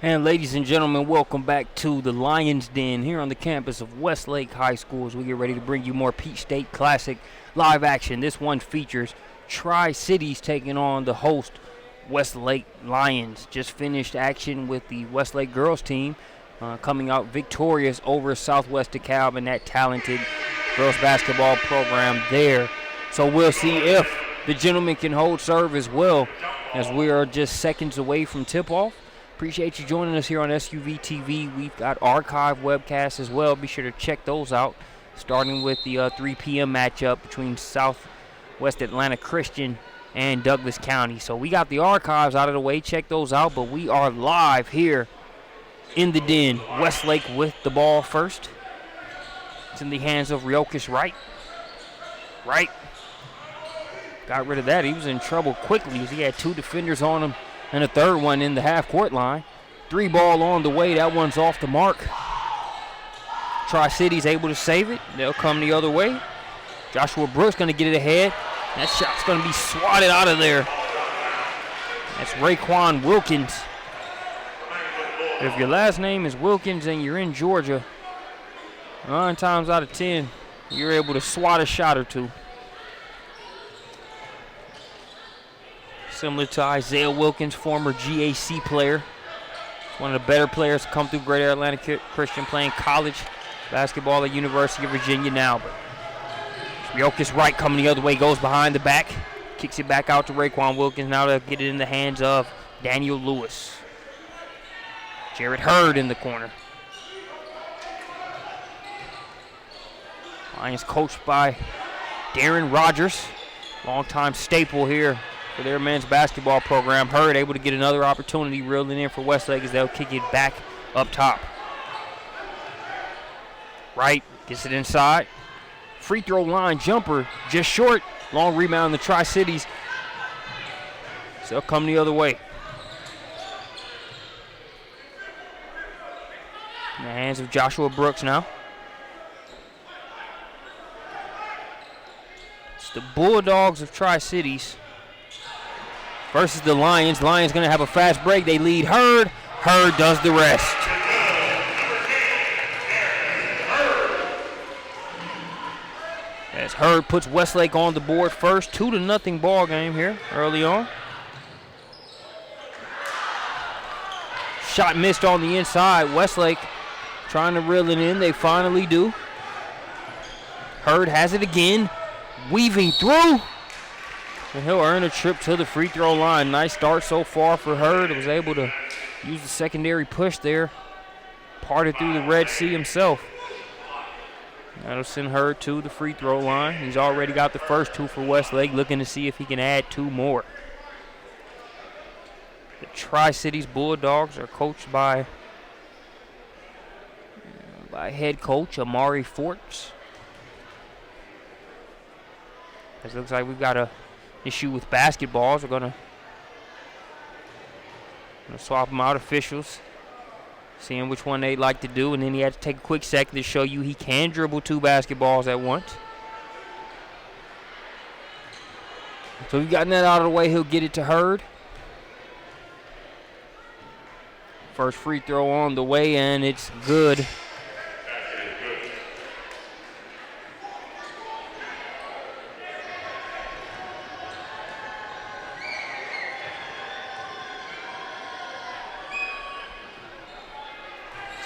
And ladies and gentlemen, welcome back to the Lion's Den here on the campus of Westlake High School as we get ready to bring you more Peach State Classic live action. This one features Tri-Cities taking on the host Westlake Lions. Just finished action with the Westlake girls team coming out victorious over Southwest DeKalb and that talented girls basketball program there. So we'll see if the gentlemen can hold serve as well as we are just seconds away from tip-off. Appreciate you joining us here on SUV TV. We've got archive webcasts as well. Be sure to check those out, starting with the 3 p.m. matchup between Southwest Atlanta Christian and Douglas County. So we got the archives out of the way. Check those out, but we are live here in the den. Westlake with the ball first. It's in the hands of Ryokish Wright. Wright got rid of that. He was in trouble quickly as he had two defenders on him and a third one in the half-court line. 3 ball on the way. That one's off the mark. Tri-Cities able to save it. They'll come the other way. Joshua Brooks going to get it ahead. That shot's going to be swatted out of there. That's Raekwon Wilkins. If your last name is Wilkins and you're in Georgia, 9 times out of 10, you're able to swat a shot or two. Similar to Isaiah Wilkins, former GAC player. One of the better players to come through Greater Atlanta Christian, playing college basketball at University of Virginia now. But Ryokish Wright coming the other way, goes behind the back, kicks it back out to Raekwon Wilkins. Now to get it in the hands of Daniel Lewis. Jared Hurd in the corner. Lions coached by Darren Rogers, longtime staple here for their men's basketball program. Hurd able to get another opportunity reeling in for Westlake as they'll kick it back up top. Wright gets it inside. Free throw line jumper just short. Long rebound in the Tri-Cities. So they'll come the other way. In the hands of Joshua Brooks now. It's the Bulldogs of Tri-Cities versus the Lions. Lions going to have a fast break. They lead Hurd. Hurd does the rest. As Hurd puts Westlake on the board first. 2-0 ball game here early on. Shot missed on the inside. Westlake trying to reel it in. They finally do. Hurd has it again. Weaving through. And he'll earn a trip to the free throw line. Nice start so far for Hurd. Was able to use the secondary push there. Parted through the Red Sea himself. That'll send Hurd to the free throw line. He's already got the first 2 for Westlake, looking to see if he can add 2 more. The Tri-Cities Bulldogs are coached by head coach Amari Forts. It looks like we've got a issue with basketballs. We're gonna swap them out, officials, seeing which one they'd like to do, and then he had to take a quick second to show you he can dribble 2 basketballs at once. So we've gotten that out of the way. He'll get it to Hurd. First free throw on the way, and it's good.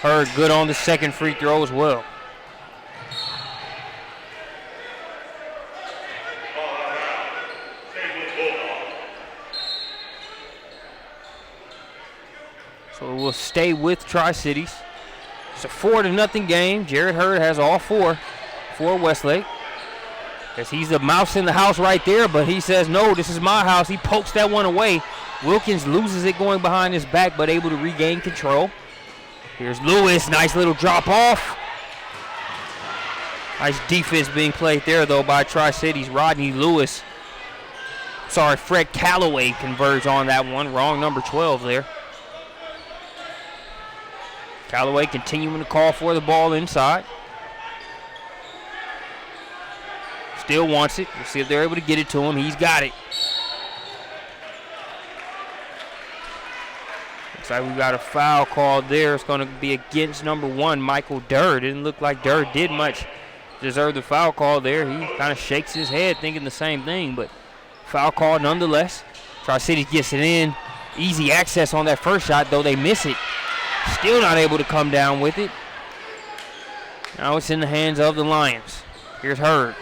Hurd good on the second free throw as well. So we'll stay with Tri-Cities. It's a 4-0 game. Jared Hurd has all 4 for Westlake. As he's the mouse in the house right there, but he says, no, this is my house. He pokes that one away. Wilkins loses it going behind his back, but able to regain control. Here's Lewis, nice little drop off. Nice defense being played there, though, by Tri-Cities. Rodney Lewis. Sorry, Fred Calloway converts on that one. Wrong number 12 there. Calloway continuing to call for the ball inside. Still wants it. We'll see if they're able to get it to him. He's got it. Looks like we got a foul called there. It's going to be against number 1, Michael Durr. Didn't look like Durr did much. Deserved the foul call there. He kind of shakes his head thinking the same thing, but foul call nonetheless. Tri-City gets it in. Easy access on that first shot, though they miss it. Still not able to come down with it. Now it's in the hands of the Lions. Here's Hurd.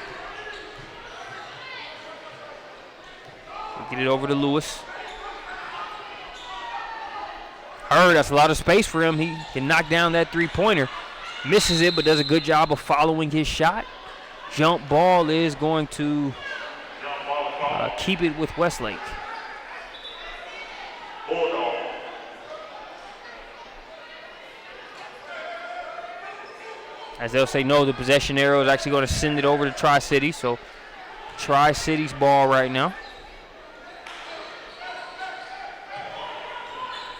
Get it over to Lewis. Hurd, that's a lot of space for him. He can knock down that three-pointer. Misses it, but does a good job of following his shot. Jump ball is going to keep it with Westlake. As they'll say no, the possession arrow is actually going to send it over to Tri-City. So Tri-City's ball right now.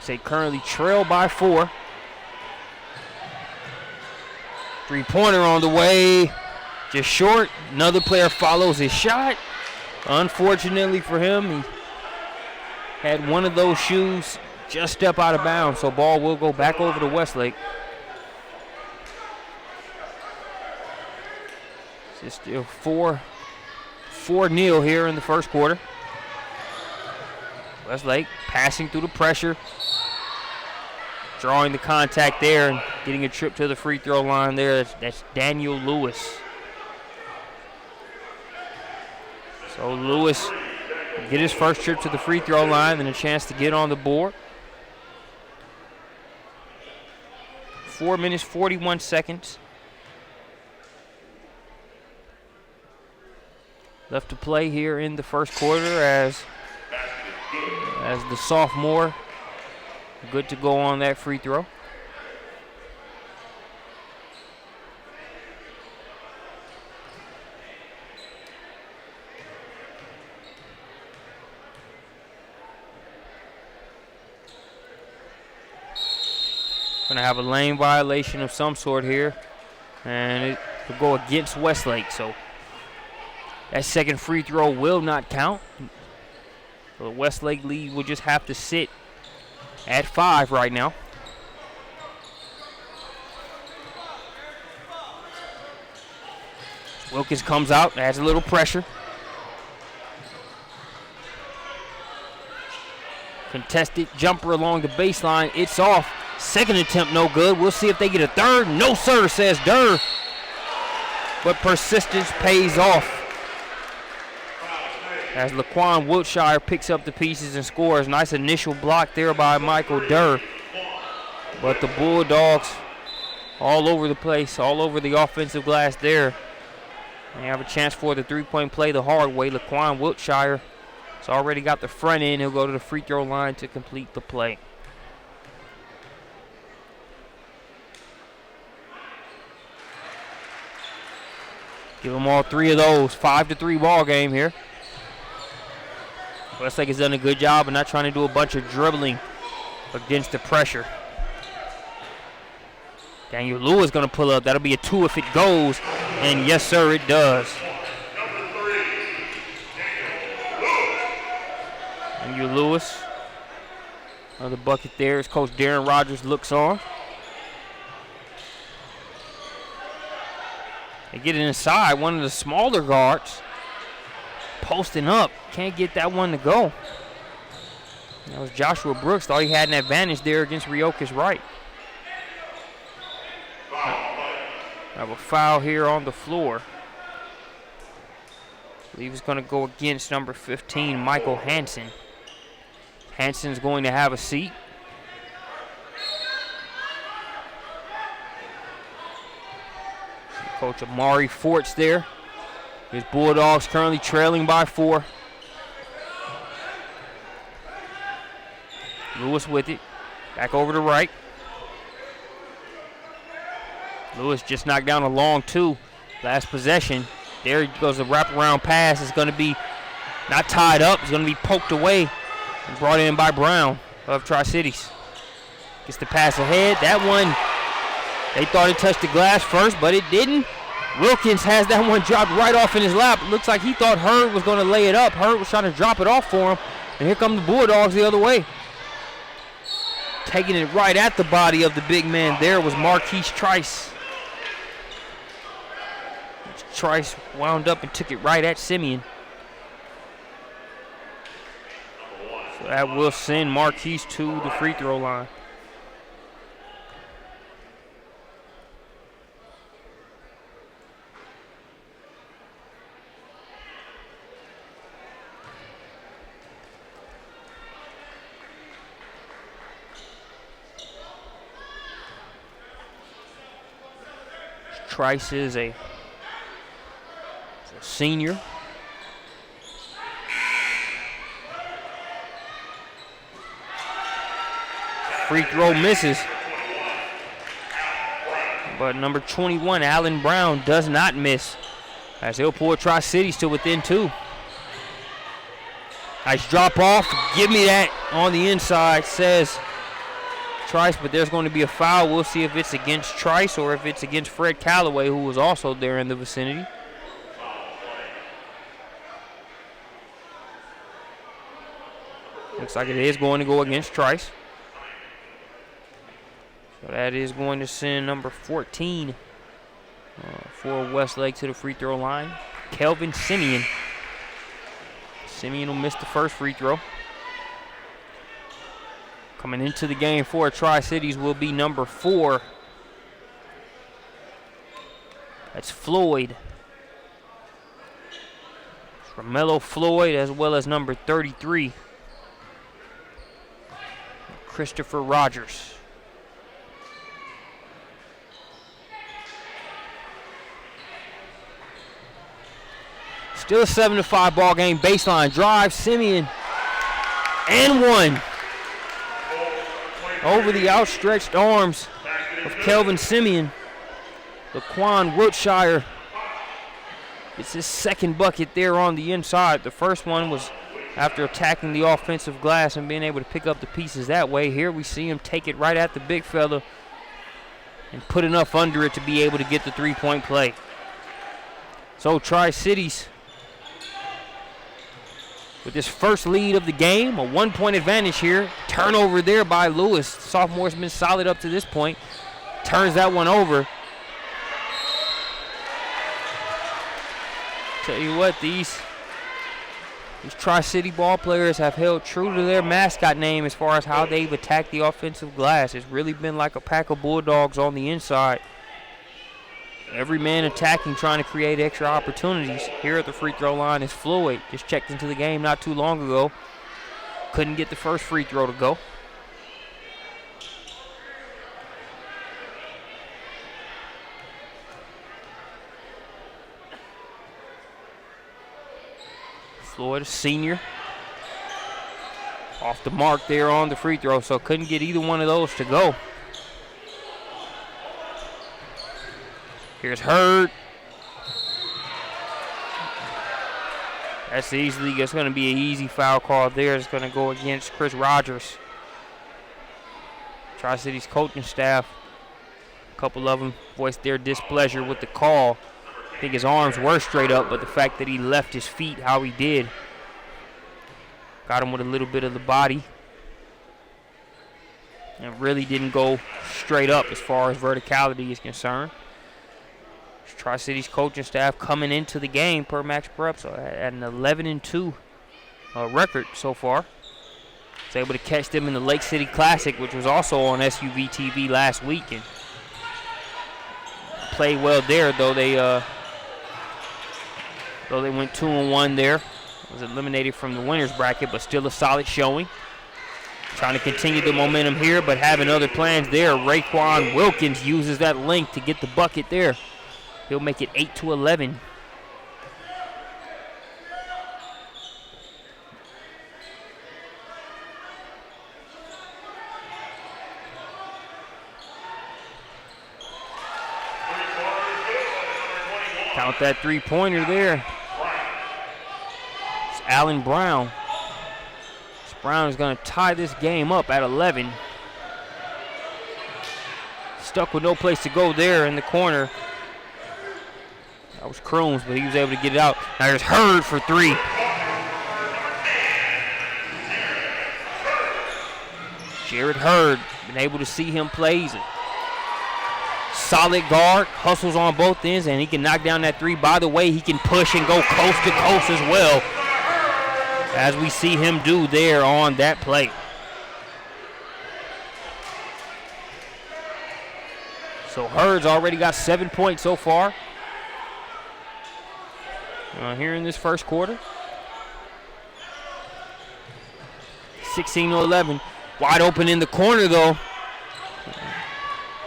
They currently trail by 4. Three-pointer on the way. Just short. Another player follows his shot. Unfortunately for him, he had one of those shoes just step out of bounds. So ball will go back over to Westlake. It's still 4-0 here in the first quarter. Westlake passing through the pressure. Drawing the contact there and getting a trip to the free throw line there. That's Daniel Lewis. So Lewis will get his first trip to the free throw line and a chance to get on the board. 4 minutes, 41 seconds left to play here in the first quarter as the sophomore good to go on that free throw. Gonna have a lane violation of some sort here, and it will go against Westlake. So that second free throw will not count. So the Westlake lead will just have to sit at 5 right now. Wilkins comes out, adds a little pressure. Contested jumper along the baseline. It's off. Second attempt, no good. We'll see if they get a third. No, sir, says Durr. But persistence pays off. As Laquan Wiltshire picks up the pieces and scores. Nice initial block there by Michael Durr. But the Bulldogs all over the place, all over the offensive glass there. They have a chance for the three-point play the hard way. Laquan Wiltshire has already got the front end. He'll go to the free throw line to complete the play. Give them all 3 of those. 5-3 ball game here. Westlake has done a good job of not trying to do a bunch of dribbling against the pressure. Daniel Lewis going to pull up. That'll be a 2 if it goes. And yes, sir, it does. Daniel Lewis. Another bucket there as Coach Darren Rogers looks on. They get it inside. One of the smaller guards posting up. Can't get that one to go. That was Joshua Brooks. Thought he had an advantage there against Riokas Wright. Have a foul here on the floor. I believe it's going to go against number 15, Michael Hansen. Hansen's going to have a seat. Coach Amari Forts there. His Bulldogs currently trailing by 4. Lewis with it. Back over to right. Lewis just knocked down a long 2. Last possession. There he goes, a wraparound pass. It's going to be not tied up. It's going to be poked away and brought in by Brown of Tri-Cities. Gets the pass ahead. That one, they thought it touched the glass first, but it didn't. Wilkins has that one dropped right off in his lap. Looks like he thought Hurd was going to lay it up. Hurd was trying to drop it off for him. And here come the Bulldogs the other way. Taking it right at the body of the big man there was Marquise Trice. Trice wound up and took it right at Simeon. So that will send Marquise to the free throw line. Trice is a senior. Free throw misses. But number 21, Allen Brown, does not miss, as he'll pull Tri-Cities to within 2. Nice drop off. Give me that on the inside, says Trice, but there's going to be a foul. We'll see if it's against Trice or if it's against Fred Calloway, who was also there in the vicinity. Looks like it is going to go against Trice. So that is going to send number 14 for Westlake to the free throw line, Kelvin Simeon. Simeon will miss the first free throw. Coming into the game for Tri-Cities will be number 4. That's Floyd. It's Romello Floyd, as well as number 33, Christopher Rogers. Still a 7-5 ball game. Baseline drive. Simeon and one. Over the outstretched arms of Kelvin Simeon. Laquan Wiltshire. It's his second bucket there on the inside. The first one was after attacking the offensive glass and being able to pick up the pieces that way. Here we see him take it right at the big fella and put enough under it to be able to get the three-point play. So Tri-Cities with this first lead of the game, a 1-point advantage here. Turnover there by Lewis. The sophomore's been solid up to this point. Turns that one over. Tell you what, these Tri-City ball players have held true to their mascot name as far as how they've attacked the offensive glass. It's really been like a pack of bulldogs on the inside. Every man attacking, trying to create extra opportunities. Here at the free throw line is Floyd. Just checked into the game not too long ago. Couldn't get the first free throw to go. Floyd, a senior. Off the mark there on the free throw, so couldn't get either one of those to go. Here's Hurd. That's going to be an easy foul call there. It's going to go against Chris Rogers. Tri-City's coaching staff, a couple of them voiced their displeasure with the call. I think his arms were straight up, but the fact that he left his feet how he did got him with a little bit of the body and really didn't go straight up as far as verticality is concerned. Tri-City's coaching staff coming into the game per Max Prep, so at an 11-2 record so far. Was able to catch them in the Lake City Classic, which was also on SUV TV last week, and played well there. Though they went 2-1 there, was eliminated from the winners bracket, but still a solid showing. Trying to continue the momentum here, but having other plans there. Raekwon Wilkins uses that length to get the bucket there. He'll make it 8-11. Count that three-pointer there. It's Allen Brown. Brown is going to tie this game up at 11. Stuck with no place to go there in the corner. That was Crooms, but he was able to get it out. Now there's Hurd for three. Jared Hurd, been able to see him play. He's a solid guard, hustles on both ends, and he can knock down that three. By the way, he can push and go coast to coast as well, as we see him do there on that play. So Hurd's already got 7 points so far here in this first quarter. 16-11. Wide open in the corner, though.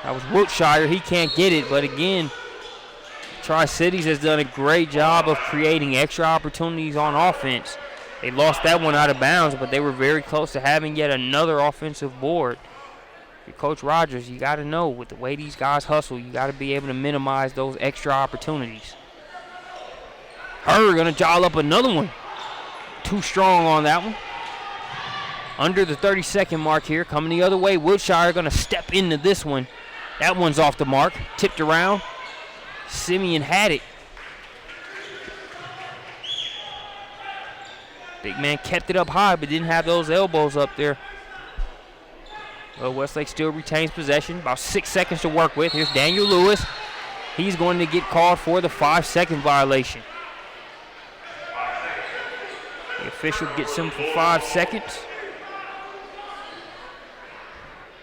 That was Wiltshire. He can't get it, but again, Tri-Cities has done a great job of creating extra opportunities on offense. They lost that one out of bounds, but they were very close to having yet another offensive board. Coach Rogers, you got to know, with the way these guys hustle, you got to be able to minimize those extra opportunities. Hurd going to dial up another one. Too strong on that one. Under the 30-second mark here, coming the other way. Wiltshire going to step into this one. That one's off the mark. Tipped around. Simeon had it. Big man kept it up high, but didn't have those elbows up there. Well, Westlake still retains possession. About 6 seconds to work with. Here's Daniel Lewis. He's going to get called for the 5-second violation. The official gets him for 5 seconds.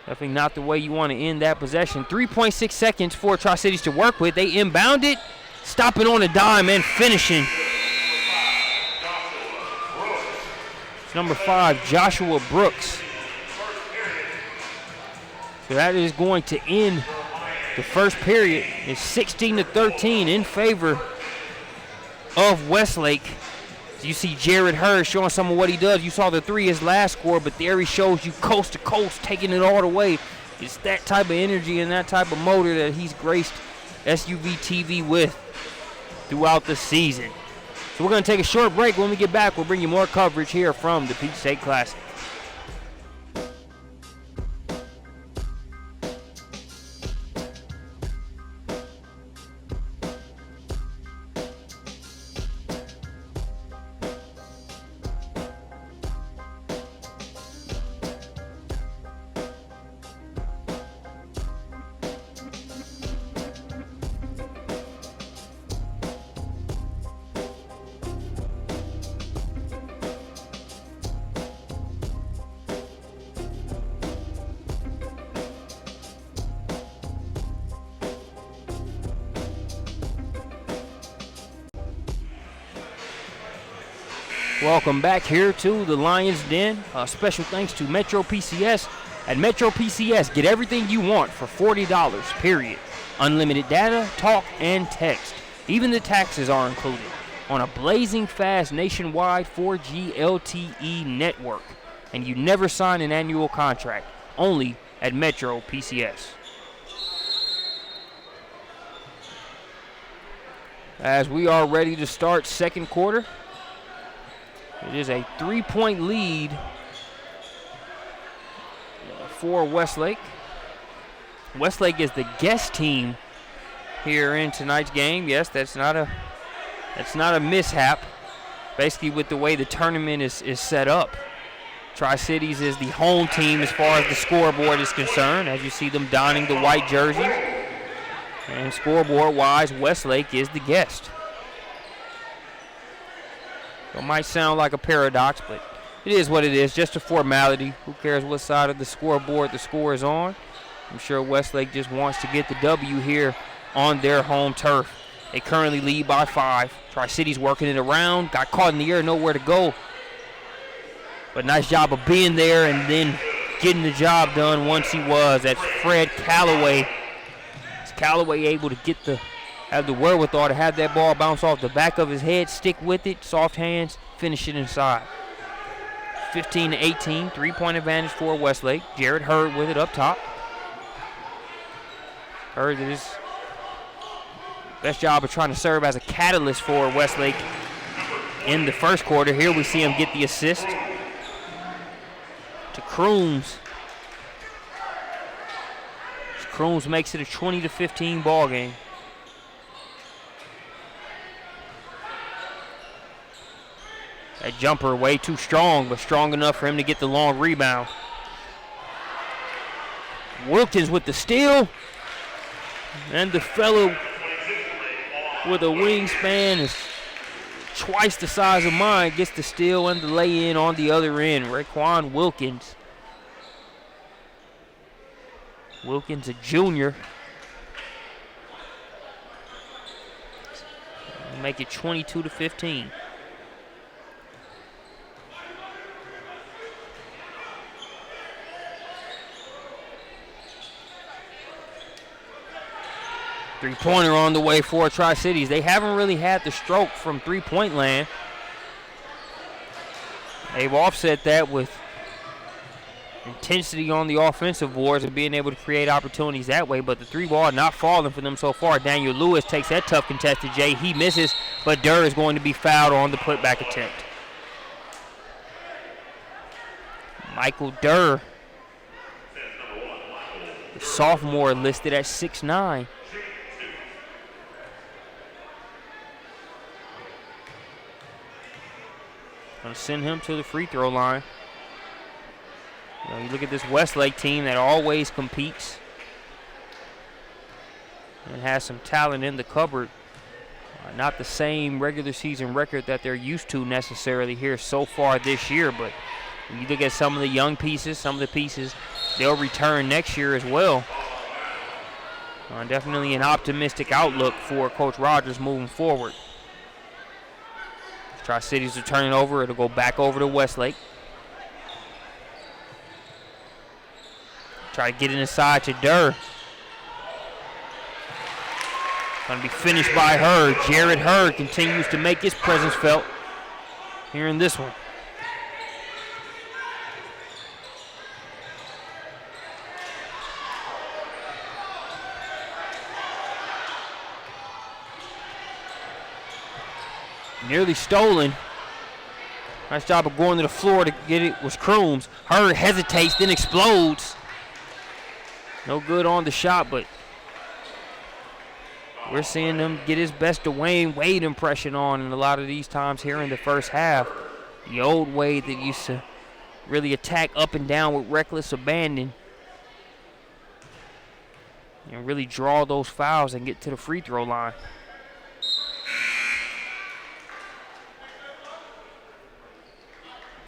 Definitely not the way you want to end that possession. 3.6 seconds for Tri-Cities to work with. They inbound it, stopping on a dime and finishing. It's number 5, Joshua Brooks. So that is going to end the first period. It's 16-13 in favor of Westlake. You see Jared Hurd showing some of what he does. You saw the three his last score, but there he shows you coast to coast, taking it all the way. It's that type of energy and that type of motor that he's graced SUV TV with throughout the season. So we're going to take a short break. When we get back, we'll bring you more coverage here from the Peach State Classic. Welcome back here to the Lions Den. Special thanks to Metro PCS. At Metro PCS, get everything you want for $40, period. Unlimited data, talk, and text. Even the taxes are included on a blazing fast nationwide 4G LTE network. And you never sign an annual contract. Only at Metro PCS. As we are ready to start second quarter. It is a 3-point lead for Westlake. Westlake is the guest team here in tonight's game. Yes, that's not a mishap. Basically, with the way the tournament is set up, Tri-Cities is the home team as far as the scoreboard is concerned, as you see them donning the white jerseys. And scoreboard-wise, Westlake is the guest. It might sound like a paradox, but it is what it is, just a formality. Who cares what side of the scoreboard the score is on? I'm sure Westlake just wants to get the W here on their home turf. They currently lead by 5. Tri-Cities working it around, got caught in the air, nowhere to go. But nice job of being there and then getting the job done once he was. That's Fred Calloway. Is Calloway able to have the wherewithal to have that ball bounce off the back of his head, stick with it, soft hands, finish it inside. 15-18, 3-point advantage for Westlake. Jared Hurd with it up top. Hurd is best job of trying to serve as a catalyst for Westlake in the first quarter. Here we see him get the assist to Crooms. Crooms makes it a 20-15 ball game. That jumper way too strong, but strong enough for him to get the long rebound. Wilkins with the steal. And the fellow with a wingspan is twice the size of mine gets the steal and the lay-in on the other end. Raekwon Wilkins. Wilkins, a junior. Make it 22-15. Three-pointer on the way for Tri-Cities. They haven't really had the stroke from three-point land. They've offset that with intensity on the offensive boards and being able to create opportunities that way, but the three ball not falling for them so far. Daniel Lewis takes that tough contested J. He misses, but Durr is going to be fouled on the putback attempt. Michael Durr, the sophomore, listed at 6'9". Going to send him to the free throw line. You look at this Westlake team that always competes and has some talent in the cupboard. Not the same regular season record that they're used to necessarily here so far this year, but when you look at some of the young pieces, some of the pieces they'll return next year as well. Definitely an optimistic outlook for Coach Rogers moving forward. Tri-Cities will turn it over. It'll go back over to Westlake. Try to get it inside to Durr. Going to be finished by Hurd. Jared Hurd continues to make his presence felt here in this one. Nearly stolen. Nice job of going to the floor to get it was Crooms. Hurd hesitates, then explodes. No good on the shot, but we're seeing him get his best Dwayne Wade impression on in a lot of these times here in the first half. The old Wade that used to really attack up and down with reckless abandon and really draw those fouls and get to the free throw line.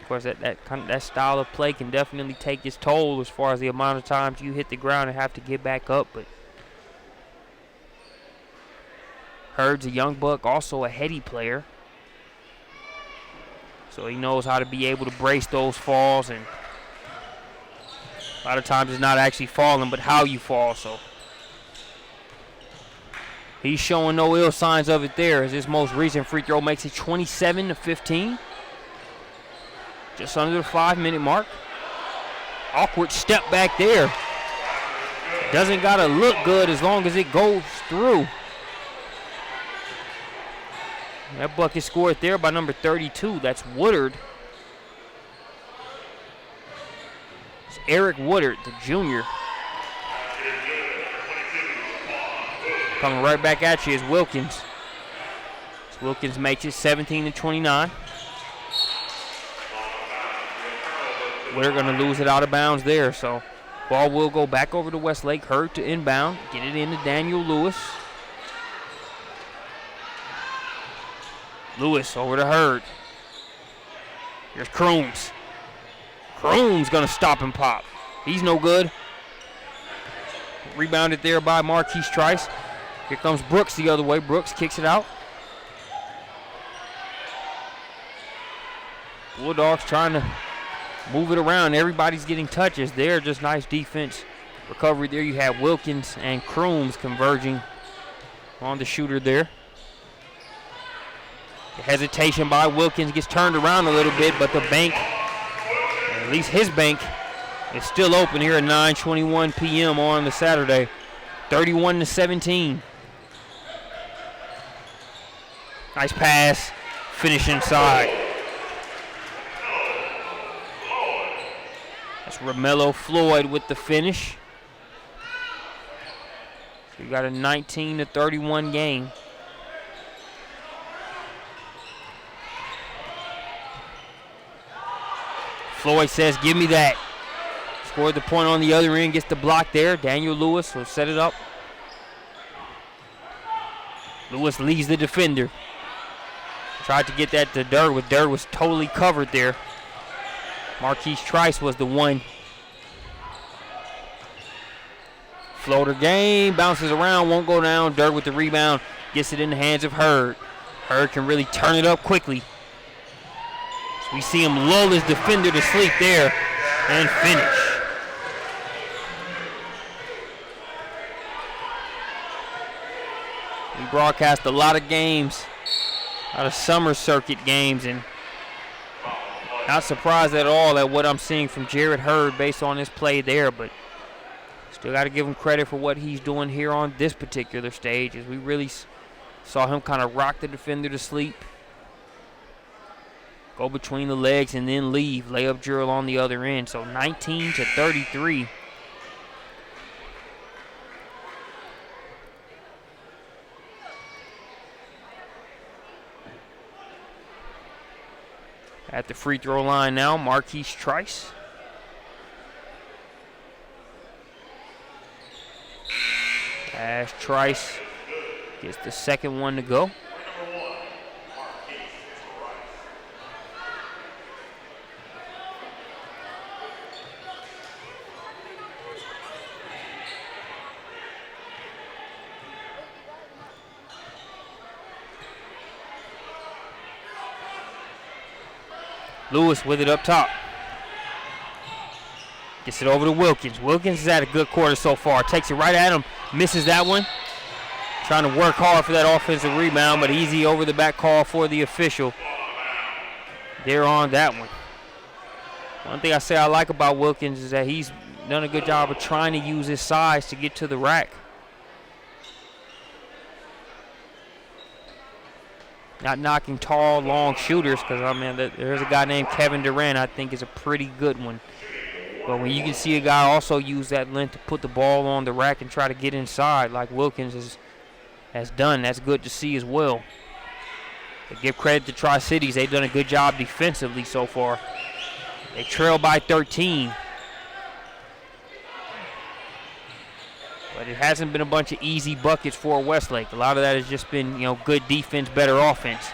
Of course, that style of play can definitely take its toll as far as the amount of times you hit the ground and have to get back up. But Hurd's a young buck, also a heady player, so he knows how to be able to brace those falls, and a lot of times it's not actually falling, but how you fall. So he's showing no ill signs of it there, as his most recent free throw makes it 27-15. Just under the 5-minute mark. Awkward step back there. Doesn't gotta look good as long as it goes through. That bucket scored there by number 32. That's Woodard. It's Eric Woodard, the junior. Coming right back at you is Wilkins. Wilkins makes it 17-29. We're going to lose it out of bounds there, so ball will go back over to Westlake. Hurd to inbound, get it into Daniel Lewis. Lewis over to Hurd. Here's Crooms. Crooms going to stop and pop. He's no good. Rebounded there by Marquise Trice. Here comes Brooks the other way. Brooks kicks it out. Bulldogs trying to move it around. Everybody's getting touches there. Just nice defense recovery there. You have Wilkins and Crooms converging on the shooter there. The hesitation by Wilkins gets turned around a little bit, but the bank, at least his bank, is still open here at 9:21 p.m. on the Saturday. 31-17. Nice pass. Finish inside. That's Romello Floyd with the finish. So you got a 19-31 game. Floyd says, give me that. Scored the point on the other end, gets the block there. Daniel Lewis will set it up. Lewis leads the defender. Tried to get that to Durd, but Durd was totally covered there. Marquise Trice was the one. Floater game, bounces around, won't go down. Durd with the rebound, gets it in the hands of Hurd. Hurd can really turn it up quickly. So we see him lull his defender to sleep there and finish. We broadcast a lot of games, a lot of summer circuit games, and not surprised at all at what I'm seeing from Jared Hurd based on his play there, but still got to give him credit for what he's doing here on this particular stage, as we really saw him kind of rock the defender to sleep, go between the legs, and then leave. Layup drill on the other end. So 19-33. At the free throw line now, Marquise Trice. As Trice gets the second one to go. Lewis with it up top. Gets it over to Wilkins. Wilkins has had a good quarter so far. Takes it right at him. Misses that one. Trying to work hard for that offensive rebound, but easy over the back call for the official. They're on that one. One thing I say I like about Wilkins is that he's done a good job of trying to use his size to get to the rack. Not knocking tall, long shooters, because, I mean, there's a guy named Kevin Durant I think is a pretty good one. But when you can see a guy also use that length to put the ball on the rack and try to get inside like Wilkins has done, that's good to see as well. But give credit to Tri-Cities. They've done a good job defensively so far. They trail by 13. But it hasn't been a bunch of easy buckets for Westlake. A lot of that has just been, good defense, better offense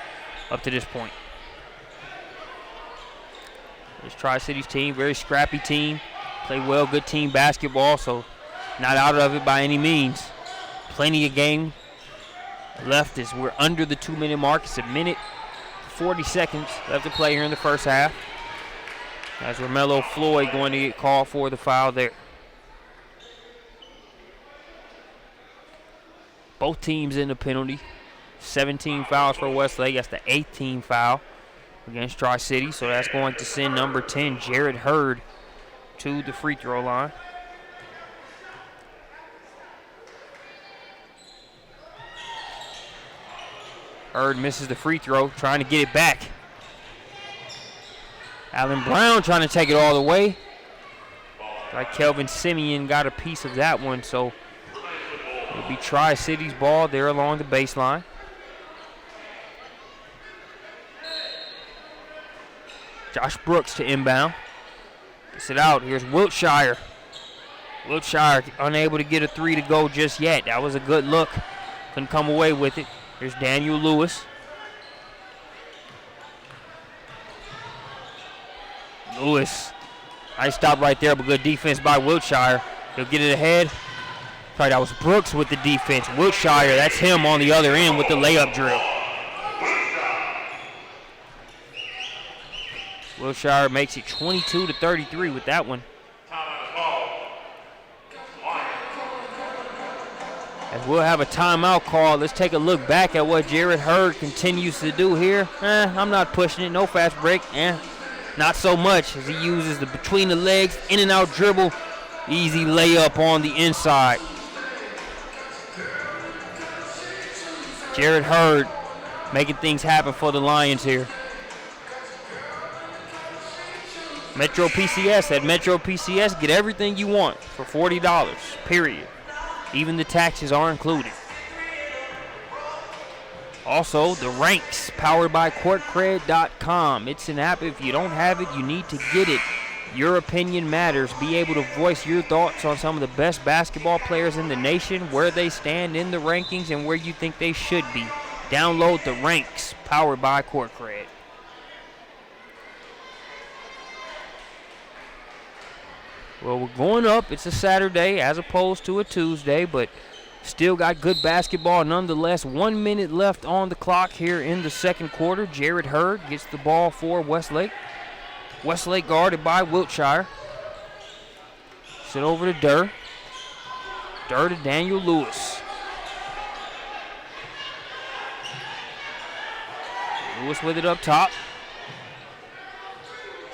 up to this point. This Tri-Cities team, very scrappy team. Play well, good team basketball, so not out of it by any means. Plenty of game left as we're under the 2-minute mark. It's a minute, 40 seconds left to play here in the first half. As Romello Floyd going to get called for the foul there. Both teams in the penalty. 17 fouls for Westlake. That's the 18th foul against Tri-City. So that's going to send number 10, Jared Hurd, to the free throw line. Hurd misses the free throw, trying to get it back. Allen Brown trying to take it all the way. Like Kelvin Simeon got a piece of that one, so it'll be Tri-Cities ball there along the baseline. Josh Brooks to inbound. Gets it out. Here's Wiltshire. Wiltshire unable to get a three to go just yet. That was a good look. Couldn't come away with it. Here's Daniel Lewis. Lewis. Nice stop right there, but good defense by Wiltshire. He'll get it ahead. Sorry, that was Brooks with the defense. Wiltshire, that's him on the other end with the layup drill. Wiltshire makes it 22-33 with that one. As we'll have a timeout call, let's take a look back at what Jared Hurd continues to do here. I'm not pushing it. No fast break. Not so much as he uses the between the legs, in and out dribble. Easy layup on the inside. Jared Hurd making things happen for the Lions here. Metro PCS. At Metro PCS, get everything you want for $40, period. Even the taxes are included. Also, the Ranks, powered by CourtCred.com. It's an app. If you don't have it, you need to get it. Your opinion matters. Be able to voice your thoughts on some of the best basketball players in the nation, where they stand in the rankings, and where you think they should be. Download the Ranks, powered by CourtCred. Well, we're going up. It's a Saturday as opposed to a Tuesday, but still got good basketball nonetheless. 1 minute left on the clock here in the second quarter. Jared Hurd gets the ball for Westlake. Westlake guarded by Wiltshire. Sit over to Durr. Durr to Daniel Lewis. Lewis with it up top.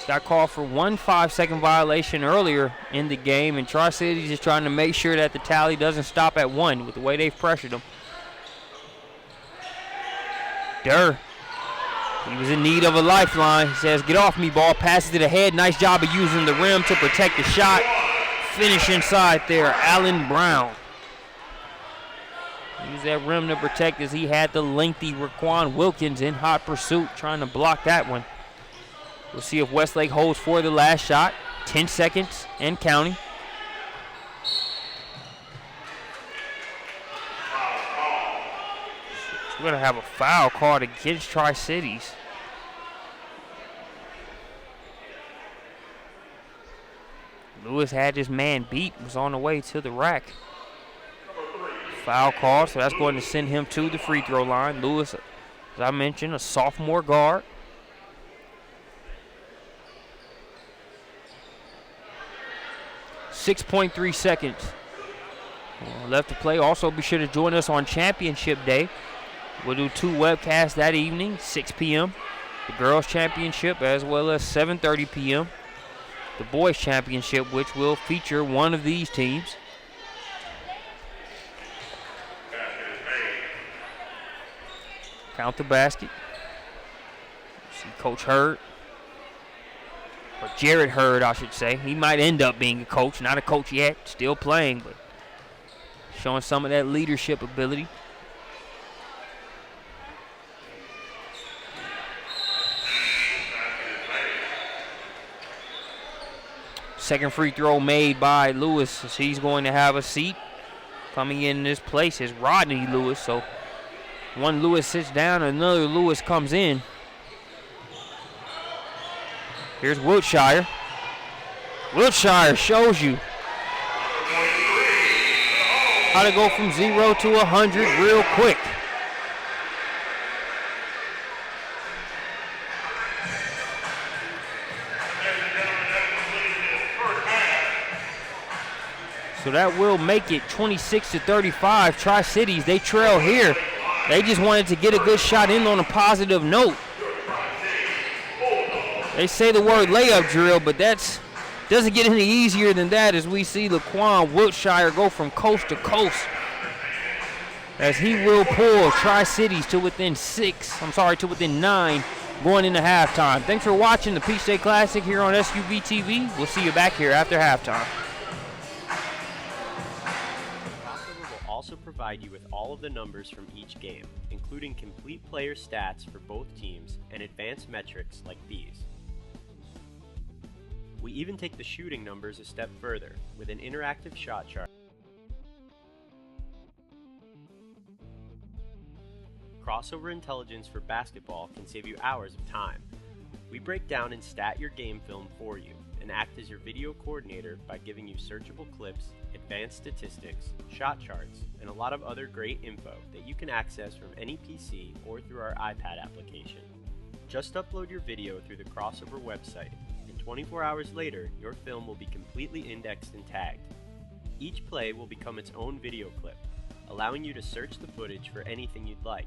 Got called for 1 5-second violation earlier in the game, and Tri-Cities is trying to make sure that the tally doesn't stop at 1 with the way they've pressured them. Durr, he was in need of a lifeline. He says, "Get off me, ball." Passes it ahead. Nice job of using the rim to protect the shot. Finish inside there, Allen Brown. Use that rim to protect as he had the lengthy Raquan Wilkins in hot pursuit, trying to block that one. We'll see if Westlake holds for the last shot. 10 seconds and counting. So we're going to have a foul called against Tri-Cities. Lewis had his man beat, was on the way to the rack. Foul called, so that's going to send him to the free throw line. Lewis, as I mentioned, a sophomore guard. 6.3 seconds left to play. Also, be sure to join us on Championship Day. We'll do 2 webcasts that evening, 6 p.m. The Girls Championship, as well as 7:30 p.m. The Boys Championship, which will feature one of these teams. Count the basket. See Coach Hurd. Or Jared Hurd, I should say. He might end up being a coach. Not a coach yet. Still playing, but showing some of that leadership ability. Second free throw made by Lewis, as he's going to have a seat. Coming in this place is Rodney Lewis. So one Lewis sits down, another Lewis comes in. Here's Wiltshire. Wiltshire shows you how to go from 0 to 100 real quick. So that will make it 26-35. Tri-Cities, they trail here. They just wanted to get a good shot in on a positive note. They say the word layup drill, but that doesn't get any easier than that, as we see Laquan Wiltshire go from coast to coast, as he will pull Tri-Cities to within 9 going into halftime. Thanks for watching the Peach State Classic here on SUV TV. We'll see you back here after halftime. Crossover will also provide you with all of the numbers from each game, including complete player stats for both teams and advanced metrics like these. We even take the shooting numbers a step further with an interactive shot chart. Crossover intelligence for basketball can save you hours of time. We break down and stat your game film for you and act as your video coordinator by giving you searchable clips, advanced statistics, shot charts, and a lot of other great info that you can access from any PC or through our iPad application. Just upload your video through the Crossover website. 24 hours later, your film will be completely indexed and tagged. Each play will become its own video clip, allowing you to search the footage for anything you'd like.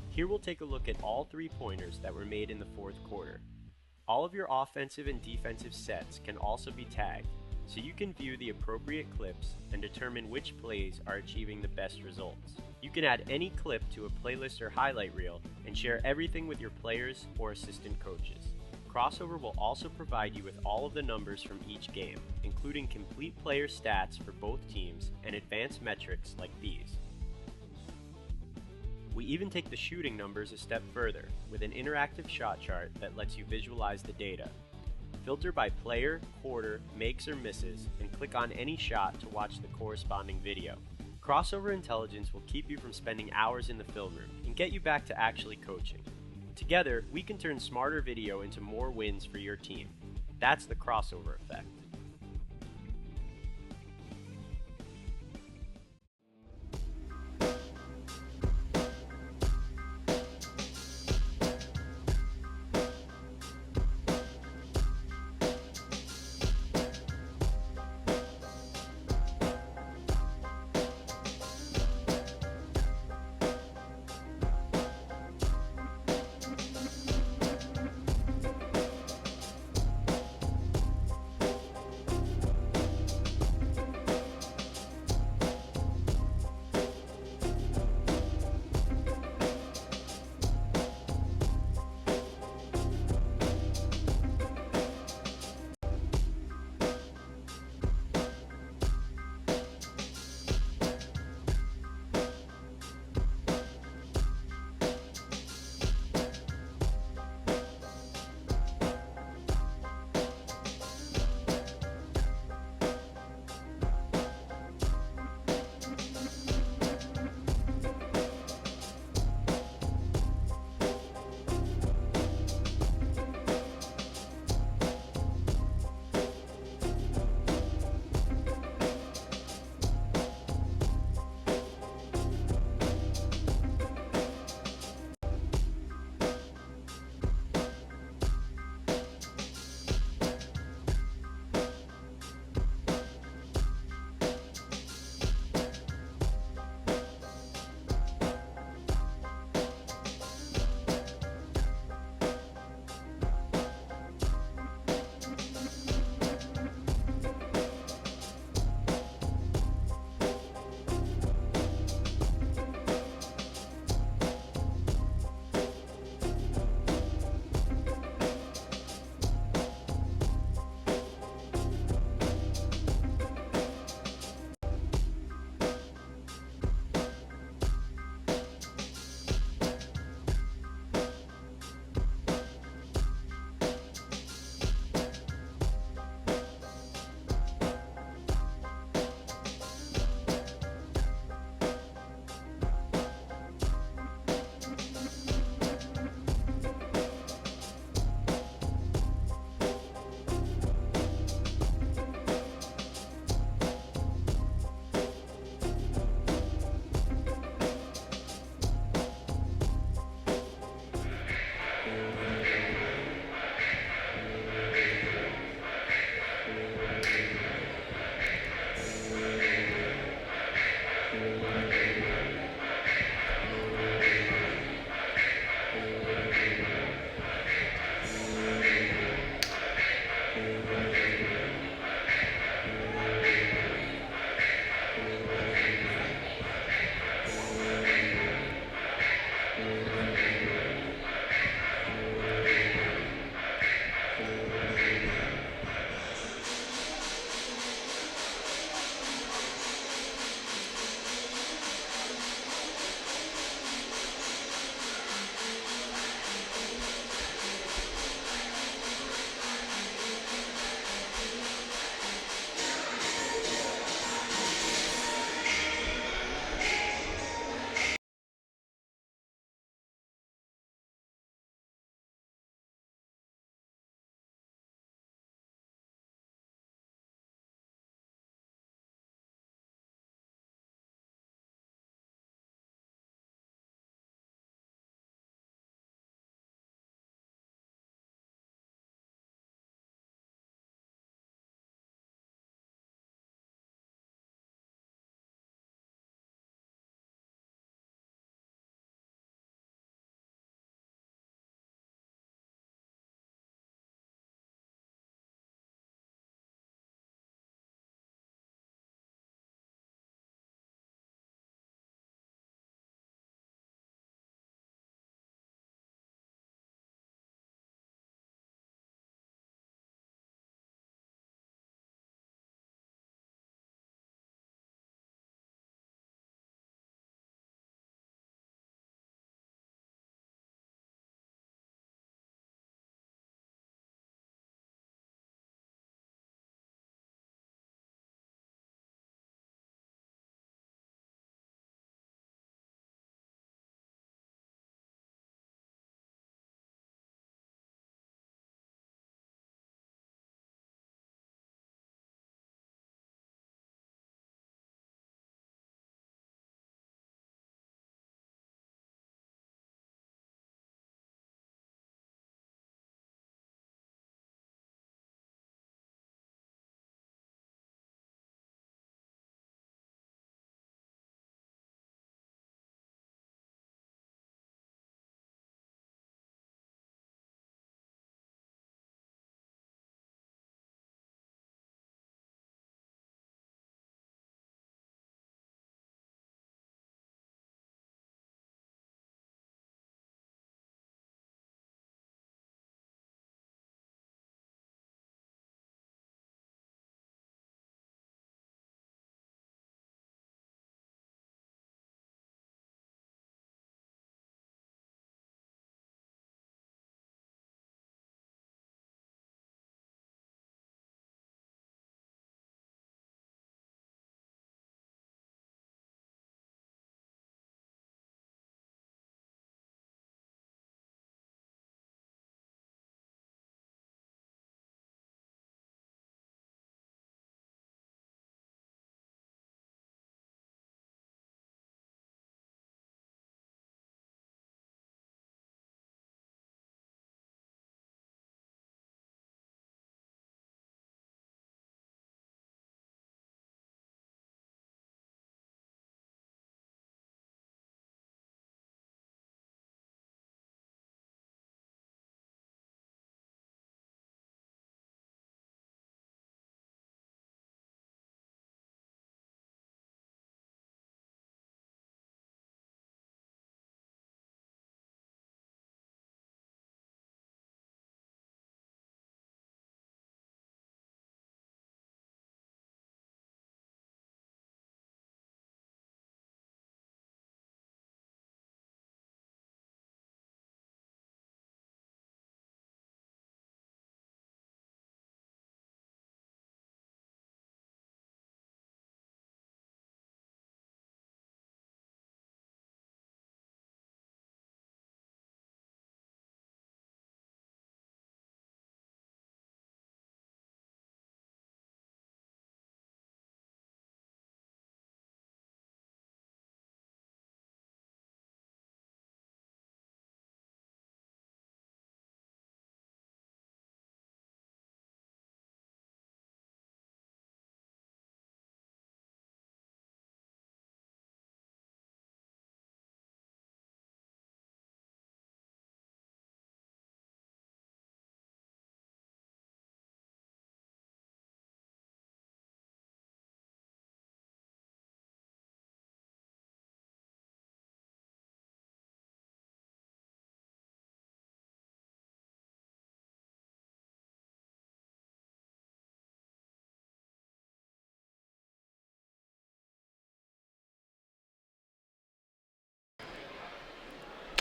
Here we'll take a look at all 3-pointers that were made in the 4th quarter. All of your offensive and defensive sets can also be tagged, so you can view the appropriate clips and determine which plays are achieving the best results. You can add any clip to a playlist or highlight reel and share everything with your players or assistant coaches. Crossover will also provide you with all of the numbers from each game, including complete player stats for both teams and advanced metrics like these. We even take the shooting numbers a step further with an interactive shot chart that lets you visualize the data. Filter by player, quarter, makes or misses, and click on any shot to watch the corresponding video. Crossover Intelligence will keep you from spending hours in the film room and get you back to actually coaching. Together, we can turn smarter video into more wins for your team. That's the crossover effect.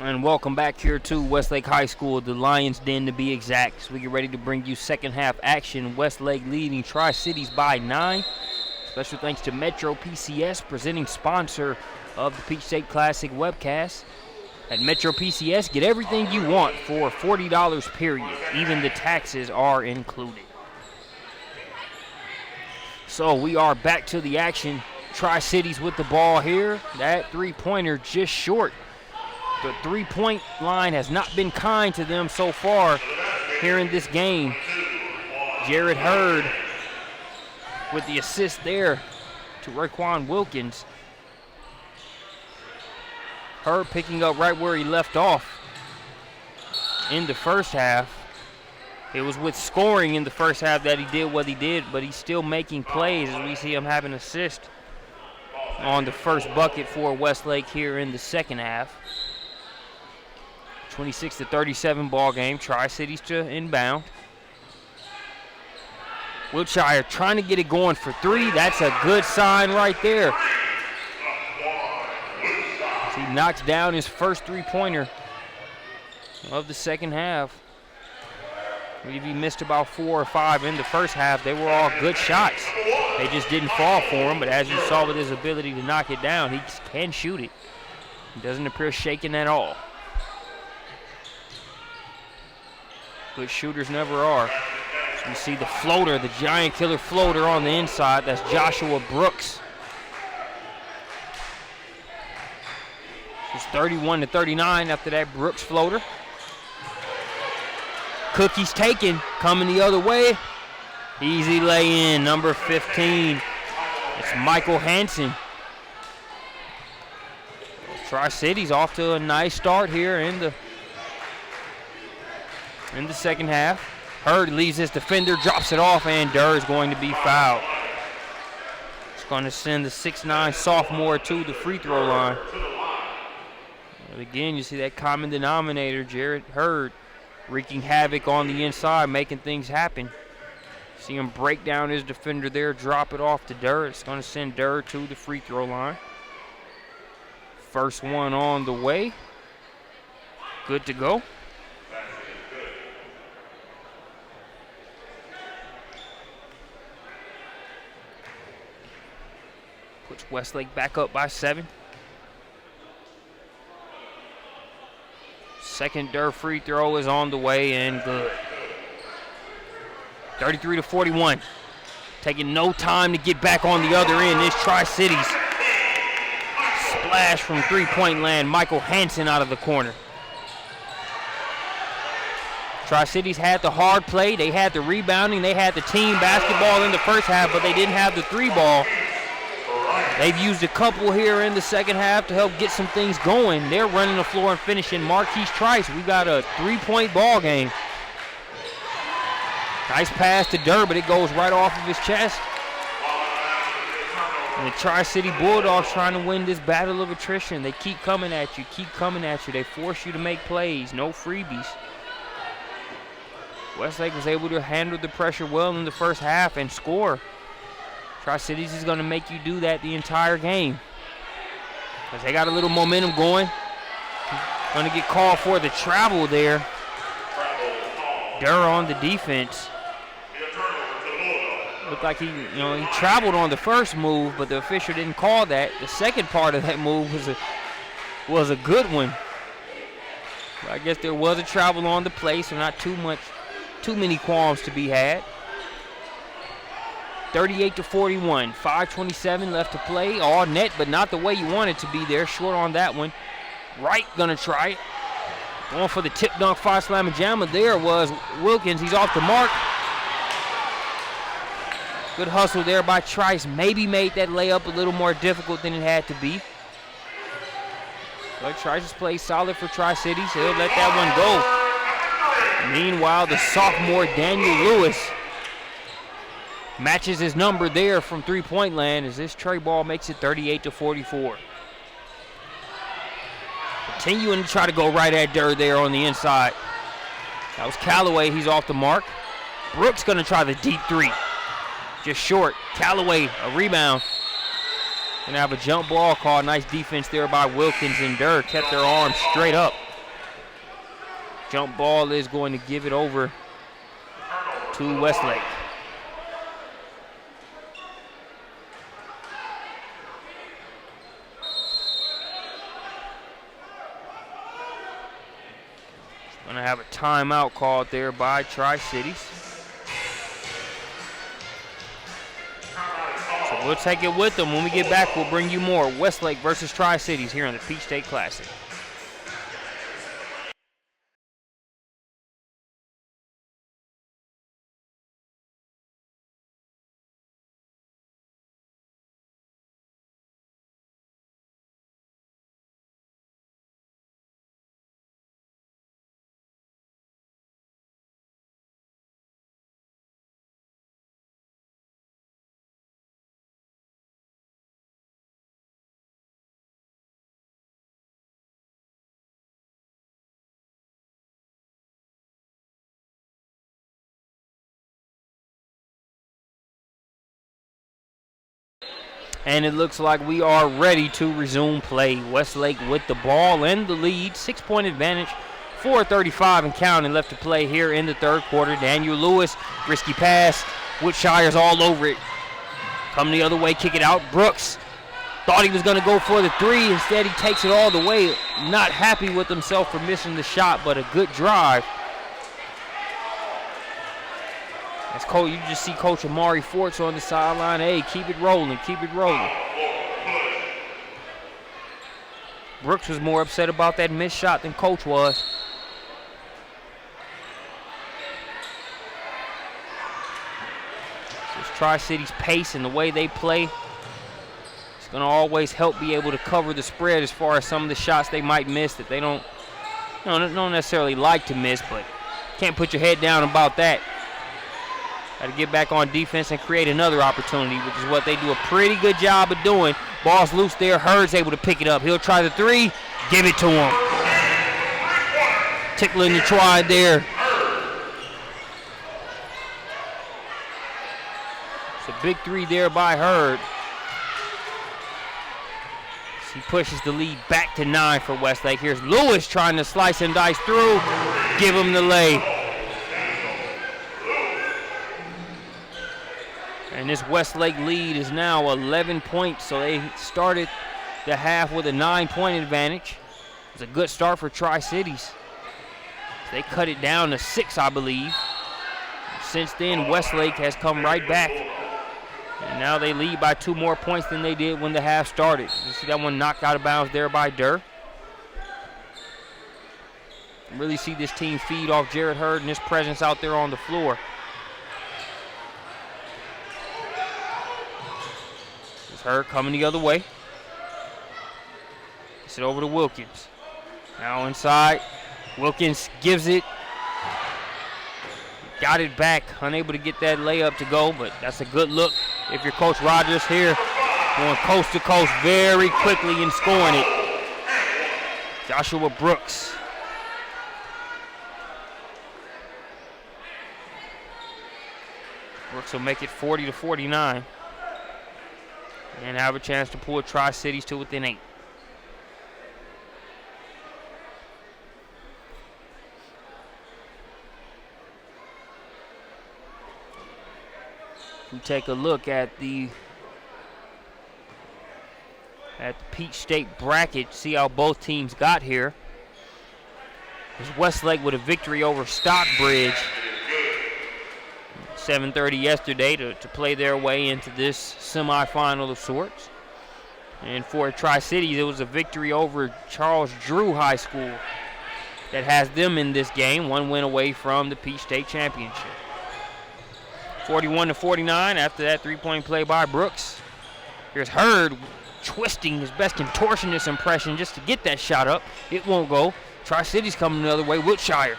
And welcome back here to Westlake High School, the Lions Den to be exact. So we get ready to bring you second half action. Westlake leading Tri-Cities by 9. Special thanks to Metro PCS, presenting sponsor of the Peach State Classic webcast. At Metro PCS, get everything you want for $40 period. Even the taxes are included. So we are back to the action. Tri-Cities with the ball here. That three-pointer just short. The three-point line has not been kind to them so far here in this game. Jared Hurd with the assist there to Raekwon Wilkins. Hurd picking up right where he left off in the first half. It was with scoring in the first half that he did what he did, but he's still making plays as we see him have an assist on the first bucket for Westlake here in the second half. 26-37 ball game. Tri-Cities to inbound. Wiltshire trying to get it going for three. That's a good sign right there. He knocks down his first three-pointer of the second half. If he missed about 4 or 5 in the first half, they were all good shots. They just didn't fall for him, but as you saw with his ability to knock it down, he can shoot it. He doesn't appear shaken at all. Good shooters never are. So you see the floater, the giant killer floater on the inside. That's Joshua Brooks. It's 31-39 after that Brooks floater. Cookies taken, coming the other way. Easy lay-in, number 15. It's Michael Hansen. Tri-Cities off to a nice start here in the second half. Hurd leaves his defender, drops it off, and Durr is going to be fouled. It's going to send the 6'9 sophomore to the free throw line. And again, you see that common denominator, Jared Hurd, wreaking havoc on the inside, making things happen. See him break down his defender there, drop it off to Durr. It's going to send Durr to the free throw line. First one on the way. Good to go. Puts Westlake back up by 7. Second Durr free throw is on the way and good. 33-41. Taking no time to get back on the other end. This Tri-Cities splash from three-point land. Michael Hansen out of the corner. Tri-Cities had the hard play. They had the rebounding. They had the team basketball in the first half, but they didn't have the three ball. They've used a couple here in the second half to help get some things going. They're running the floor and finishing. Marquise Trice, we got a three-point ball game. Nice pass to Durr, but it goes right off of his chest. And the Tri-City Bulldogs trying to win this battle of attrition. They keep coming at you, keep coming at you. They force you to make plays, no freebies. Westlake was able to handle the pressure well in the first half and score. Tri-Cities is going to make you do that the entire game. Because they got a little momentum going. Going to get called for the travel there. Durr on the defense. Looked like he traveled on the first move, but the official didn't call that. The second part of that move was a good one. But I guess there was a travel on the play, so not too many qualms to be had. 38-41, 5:27 left to play. All net, but not the way you want it to be there. Short on that one. Wright gonna try it. Going for the tip dunk, 5 slammer jammer. There was Wilkins. He's off the mark. Good hustle there by Trice. Maybe made that layup a little more difficult than it had to be. But Trice has played solid for Tri-Cities. He'll let that one go. Meanwhile, the sophomore Daniel Lewis matches his number there from three-point land as this tray ball makes it 38-44. Continuing to try to go right at Durr there on the inside. That was Callaway. He's off the mark. Brooks going to try the deep three. Just short. Callaway, a rebound. Going to have a jump ball call. Nice defense there by Wilkins, and Durr kept their arms straight up. Jump ball is going to give it over to Westlake. Going to have a timeout called there by Tri-Cities. So we'll take it with them. When we get back, we'll bring you more Westlake versus Tri-Cities here on the Peach State Classic. And it looks like we are ready to resume play. Westlake with the ball and the lead. 6-point advantage. 4:35 and counting left to play here in the third quarter. Daniel Lewis, risky pass. Wiltshire's all over it. Come the other way, kick it out. Brooks thought he was going to go for the three. Instead, he takes it all the way. Not happy with himself for missing the shot, but a good drive. As Coach, you just see Coach Amari Forts on the sideline. Hey, keep it rolling, keep it rolling. Brooks was more upset about that missed shot than Coach was. This Tri-Cities pace and the way they play, it's going to always help be able to cover the spread as far as some of the shots they might miss that they don't necessarily like to miss, but can't put your head down about that. Got to get back on defense and create another opportunity, which is what they do a pretty good job of doing. Ball's loose there. Hurd's able to pick it up. He'll try the three. Give it to him. Tickling the try there. It's a big three there by Hurd. He pushes the lead back to 9 for Westlake. Here's Lewis trying to slice and dice through. Give him the lay. And this Westlake lead is now 11 points, so they started the half with a 9-point advantage. It's a good start for Tri-Cities. They cut it down to 6, I believe. Since then, Westlake has come right back. And now they lead by 2 more points than they did when the half started. You see that one knocked out of bounds there by Durr. Really see this team feed off Jared Hurd and his presence out there on the floor. Hurd coming the other way. Gets it over to Wilkins. Now inside. Wilkins gives it. Got it back. Unable to get that layup to go, but that's a good look if you're Coach Rogers here. Going coast to coast very quickly and scoring it. Joshua Brooks. Brooks will make it 40-49. And have a chance to pull Tri-Cities to within 8. We take a look at the Peach State bracket, see how both teams got here. There's Westlake with a victory over Stockbridge. 7:30 yesterday to play their way into this semifinal of sorts. And for Tri-Cities, it was a victory over Charles Drew High School that has them in this game, 1 win away from the Peach State Championship. 41-49 after that 3-point play by Brooks. Here's Hurd twisting his best contortionist impression just to get that shot up. It won't go. Tri-Cities coming the other way. Wiltshire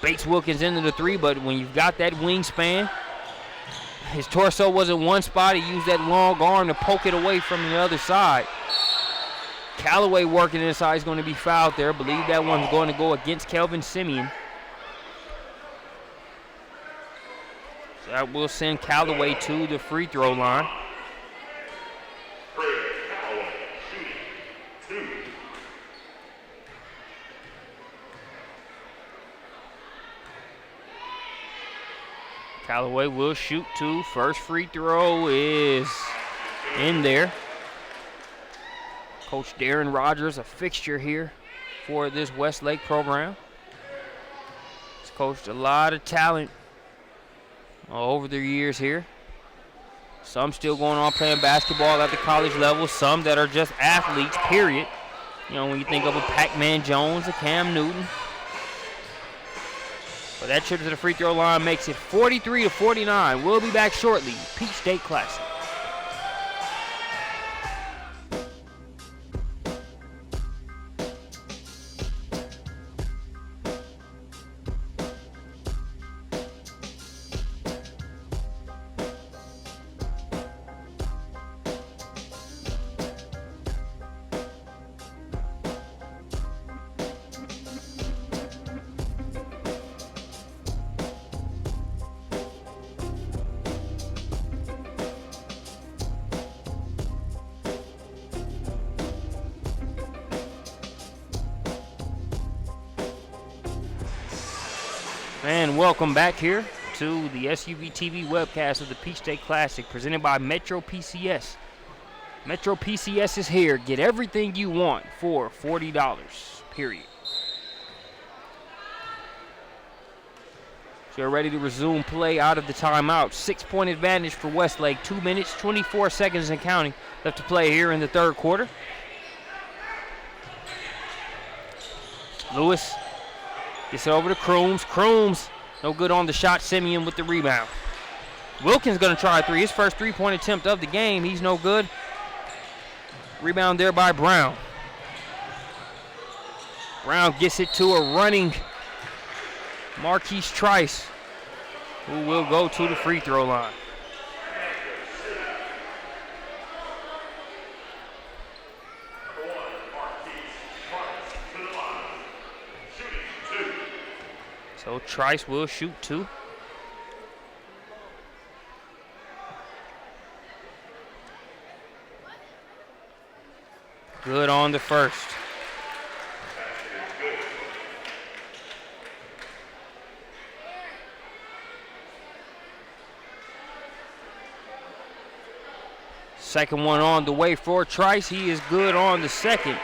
baits Wilkins into the 3, but when you've got that wingspan, his torso was in one spot. He used that long arm to poke it away from the other side. Callaway working inside is going to be fouled there. I believe that one's going to go against Kelvin Simeon. So that will send Callaway to the free throw line. Callaway will shoot 2. First free throw is in there. Coach Darren Rogers, a fixture here for this Westlake program. He's coached a lot of talent over the years here. Some still going on playing basketball at the college level. Some that are just athletes, period. You know, when you think of a Pac-Man Jones, a Cam Newton. But that trip to the free throw line makes it 43-49. We'll be back shortly. Peach State Classic. And welcome back here to the SUV TV webcast of the Peach State Classic presented by Metro PCS. Metro PCS is here. Get everything you want for $40, period. So you're ready to resume play out of the timeout. 6-point advantage for Westlake. 2 minutes, 24 seconds and counting left to play here in the third quarter. Lewis gets it over to Crooms. Crooms, no good on the shot. Simeon with the rebound. Wilkins going to try a 3. His first 3-point attempt of the game. He's no good. Rebound there by Brown. Brown gets it to a running Marquise Trice, who will go to the free throw line. So Trice will shoot 2. Good on the first. Second one on the way for Trice. He is good on the second.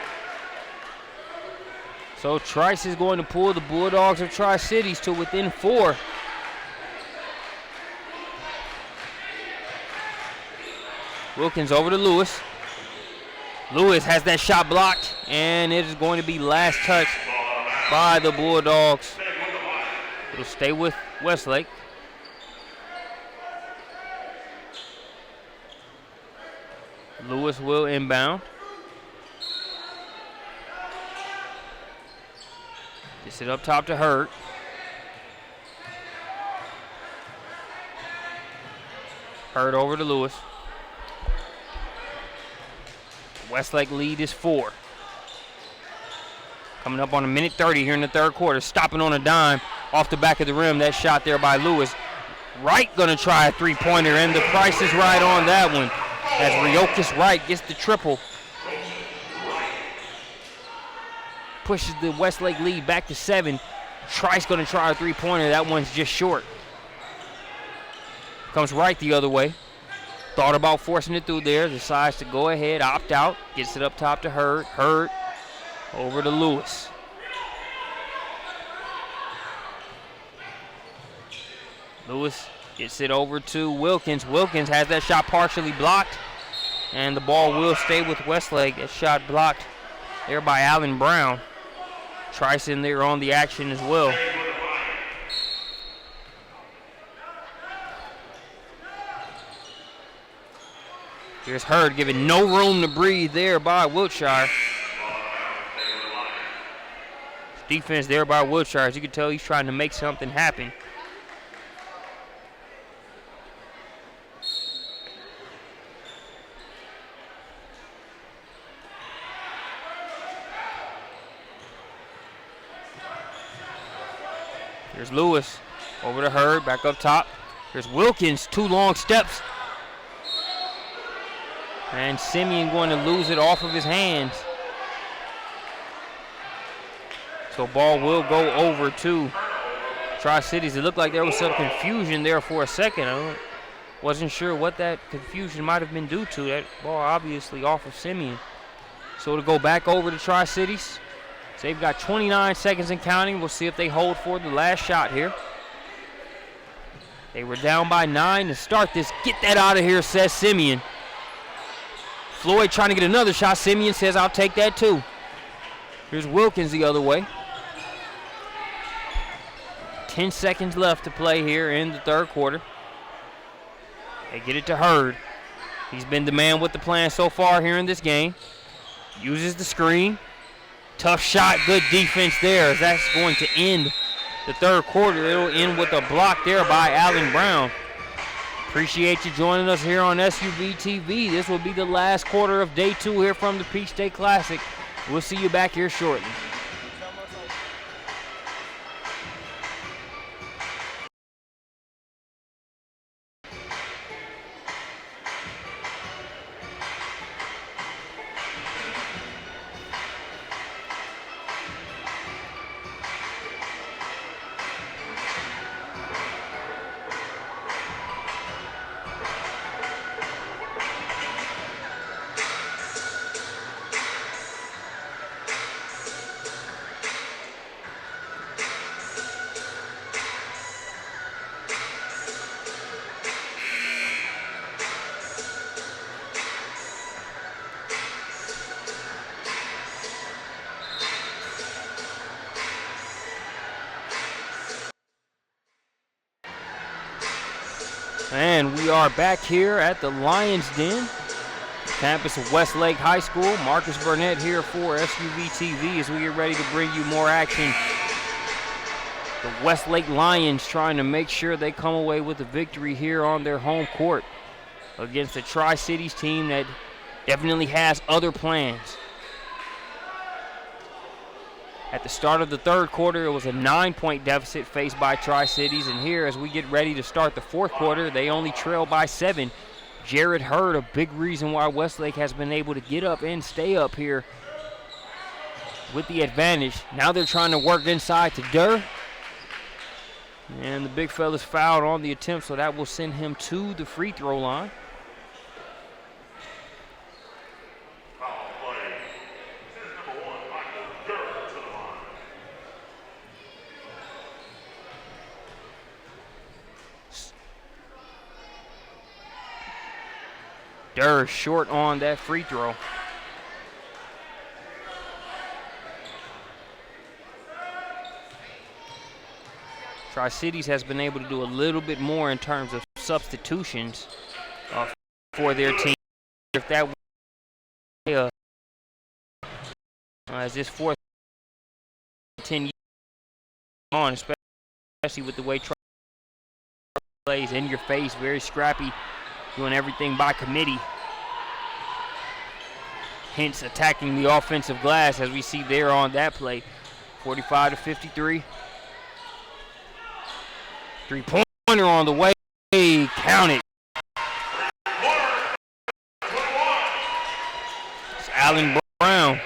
So Trice is going to pull the Bulldogs of Tri-Cities to within 4. Wilkins over to Lewis. Lewis has that shot blocked, and it is going to be last touch by the Bulldogs. It'll stay with Westlake. Lewis will inbound. Gets it up top to Hurd. Hurd over to Lewis. Westlake lead is 4. Coming up on a minute 30 here in the third quarter. Stopping on a dime off the back of the rim. That shot there by Lewis. Wright going to try a 3-pointer, and the price is right on that one as Riokas Wright gets the triple. Pushes the Westlake lead back to 7. Trice going to try a 3-pointer. That one's just short. Comes right the other way. Thought about forcing it through there. Decides to go ahead, opt out. Gets it up top to Hurd. Hurd over to Lewis. Lewis gets it over to Wilkins. Wilkins has that shot partially blocked, and the ball will stay with Westlake. That shot blocked there by Allen Brown. Trice in there on the action as well. Here's Hurd giving no room to breathe there by Wiltshire. Defense there by Wiltshire. As you can tell, he's trying to make something happen. Here's Lewis over to Hurd, back up top. Here's Wilkins, 2 long steps. And Simeon going to lose it off of his hands. So ball will go over to Tri-Cities. It looked like there was some confusion there for a second. Wasn't sure what that confusion might have been due to. That ball obviously off of Simeon. So to go back over to Tri-Cities. So they've got 29 seconds and counting. We'll see if they hold for the last shot here. They were down by 9 to start this. Get that out of here, says Simeon. Floyd trying to get another shot. Simeon says, I'll take that too. Here's Wilkins the other way. 10 seconds left to play here in the third quarter. They get it to Hurd. He's been the man with the plan so far here in this game. Uses the screen. Tough shot, good defense there as that's going to end the third quarter. It'll end with a block there by Allen Brown. Appreciate you joining us here on SUV TV. This will be the last quarter of day 2 here from the Peach State Classic. We'll see you back here shortly. And we are back here at the Lions Den, campus of Westlake High School. Marcus Burnett here for SUV TV as we get ready to bring you more action. The Westlake Lions trying to make sure they come away with a victory here on their home court against the Tri-Cities team that definitely has other plans. At the start of the third quarter, it was a 9-point deficit faced by Tri-Cities, and here as we get ready to start the fourth quarter, they only trail by 7. Jared Hurd, a big reason why Westlake has been able to get up and stay up here with the advantage. Now they're trying to work inside to Durr, and the big fella's fouled on the attempt, so that will send him to the free throw line. Durr short on that free throw. Tri-Cities has been able to do a little bit more in terms of substitutions for their team. If that was as this fourth 10 years on, especially with the way Tri plays in your face, very scrappy, doing everything by committee. Hence attacking the offensive glass as we see there on that play. 45-53. Three-pointer on the way. Count it. It's Allen Brown.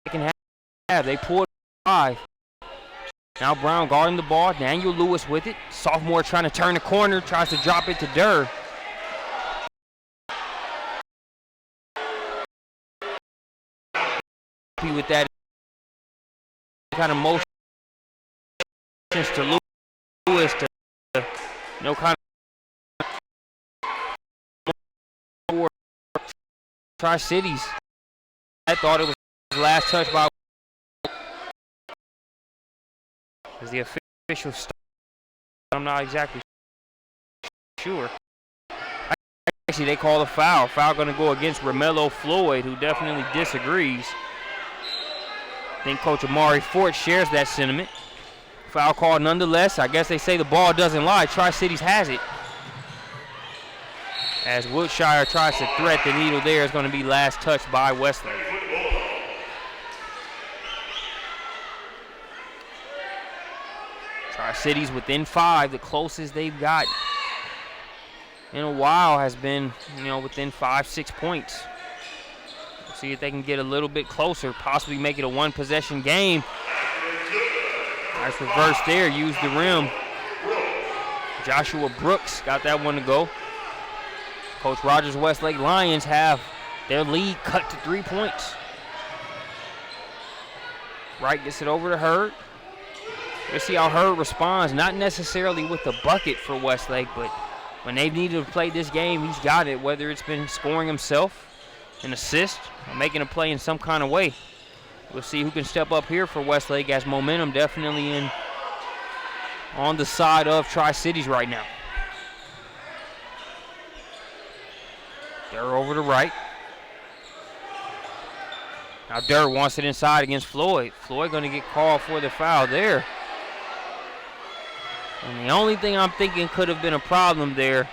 Second half, they pulled 5. Now Brown guarding the ball. Daniel Lewis with it. Sophomore trying to turn the corner. Tries to drop it to Durr. With that kind of motion to Lewis to no kind of Tri-Cities. I thought it was his last touch by as the official start. I'm not exactly sure. Actually, they call a foul. Foul going to go against Romello Floyd, who definitely disagrees. I think Coach Amari Fort shares that sentiment. Foul call nonetheless. I guess they say the ball doesn't lie. Tri-Cities has it. As Wiltshire tries to thread the needle there, is going to be last touch by Westlake. Tri-Cities within 5. The closest they've got in a while has been, within 5-6 points. See if they can get a little bit closer, possibly make it a one-possession game. Nice reverse there, use the rim. Joshua Brooks got that one to go. Coach Rogers' Westlake Lions have their lead cut to 3 points. Wright gets it over to Hurd. Let's see how Hurd responds, not necessarily with the bucket for Westlake, but when they've needed to play this game, he's got it, whether it's been scoring himself, an assist, or making a play in some kind of way. We'll see who can step up here for Westlake, as momentum definitely on the side of Tri-Cities right now. Durr over to Wright. Now Durr wants it inside against Floyd. Floyd going to get called for the foul there. And the only thing I'm thinking could have been a problem there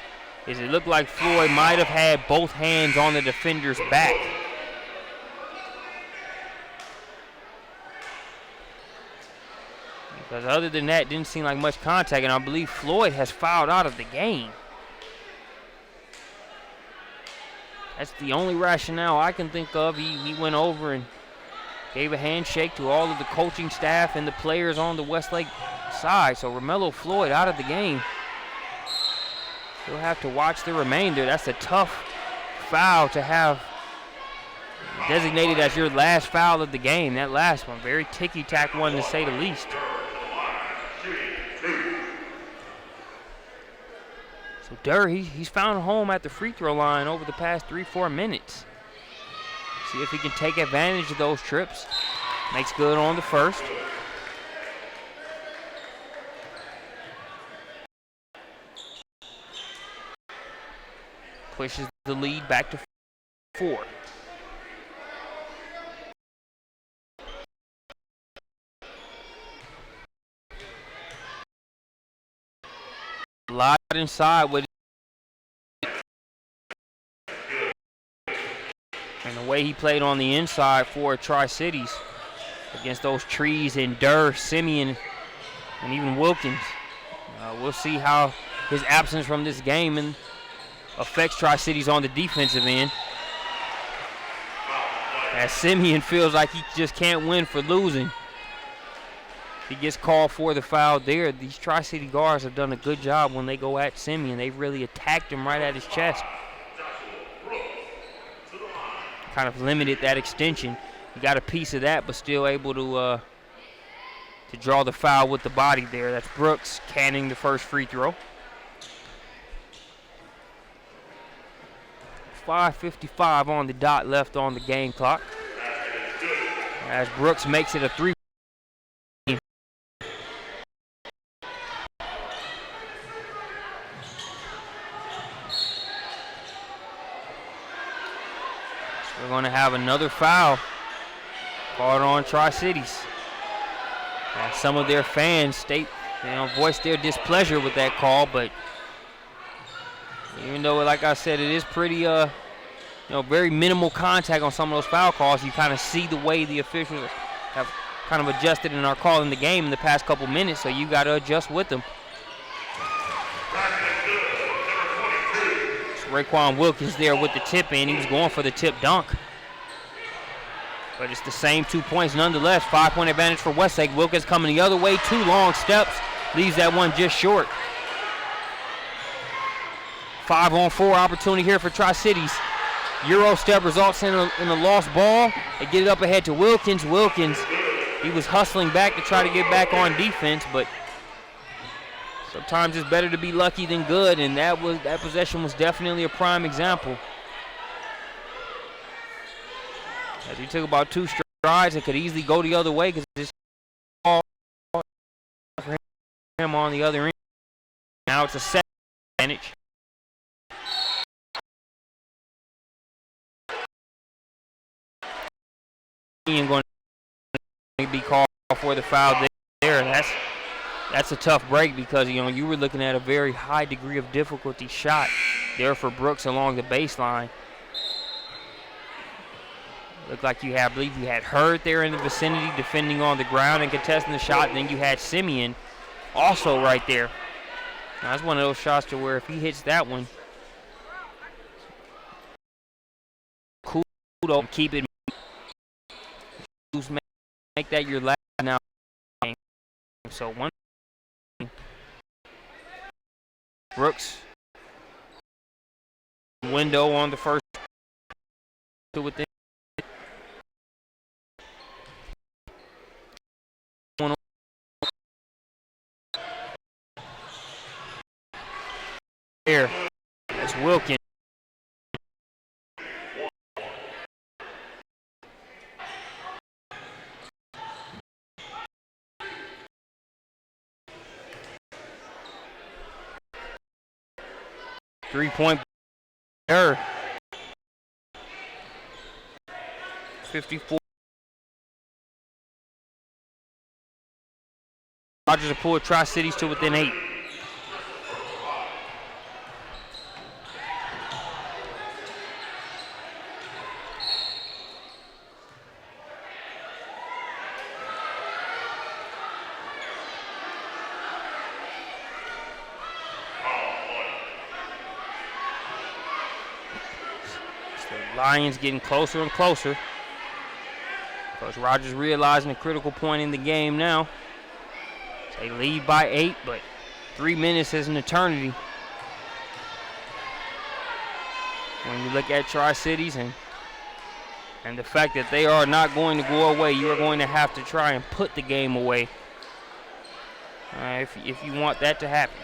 is it looked like Floyd might have had both hands on the defender's back. Because other than that, didn't seem like much contact, and I believe Floyd has fouled out of the game. That's the only rationale I can think of. He went over and gave a handshake to all of the coaching staff and the players on the Westlake side. So Romello Floyd out of the game. You'll have to watch the remainder. That's a tough foul to have designated as your last foul of the game. That last one, very ticky-tack one to say the least. So Durr, he's found a home at the free throw line over the past 3-4 minutes. See if he can take advantage of those trips. Makes good on the first. Pushes the lead back to 4. A lot inside with and the way he played on the inside for Tri-Cities against those trees and Durr, Simeon, and even Wilkins. We'll see how his absence from this game affects Tri-Cities on the defensive end. As Simeon feels like he just can't win for losing. He gets called for the foul there. These Tri-City guards have done a good job when they go at Simeon. They've really attacked him right at his chest. Kind of limited that extension. He got a piece of that, but still able to draw the foul with the body there. That's Brooks canning the first free throw. 5:55 on the dot left on the game clock. As Brooks makes it a 3. We're going to have another foul called on Tri-Cities. Some of their fans voiced their displeasure with that call, but even though, like I said, it is pretty, very minimal contact on some of those foul calls, you kind of see the way the officials have kind of adjusted and are calling the game in the past couple minutes, so you got to adjust with them. Raekwon Wilkins there with the tip in. He was going for the tip dunk. But it's the same 2 points nonetheless. 5-point advantage for Westlake. Wilkins coming the other way. 2 long steps. Leaves that one just short. 5-on-4 opportunity here for Tri-Cities. Euro step results in a lost ball. They get it up ahead to Wilkins. Wilkins, he was hustling back to try to get back on defense, but sometimes it's better to be lucky than good, and that possession was definitely a prime example. As he took about 2 strides, it could easily go the other way because it's all for him on the other end. Now it's a set advantage. And going to be called for the foul there. That's a tough break because, you were looking at a very high degree of difficulty shot there for Brooks along the baseline. Looked like I believe you had Hurd there in the vicinity defending on the ground and contesting the shot. And then you had Simeon also right there. Now, that's one of those shots to where if he hits that one, cool, keep it make that your last now. So one Brooks window on the first to within one there. That's Wilkins. Three-point error. 54. Rogers to pull Tri-Cities to within 8. Lions getting closer and closer. Coach Rogers realizing a critical point in the game now. They lead by 8, but 3 minutes is an eternity. When you look at Tri-Cities and the fact that they are not going to go away, you are going to have to try and put the game away if you want that to happen.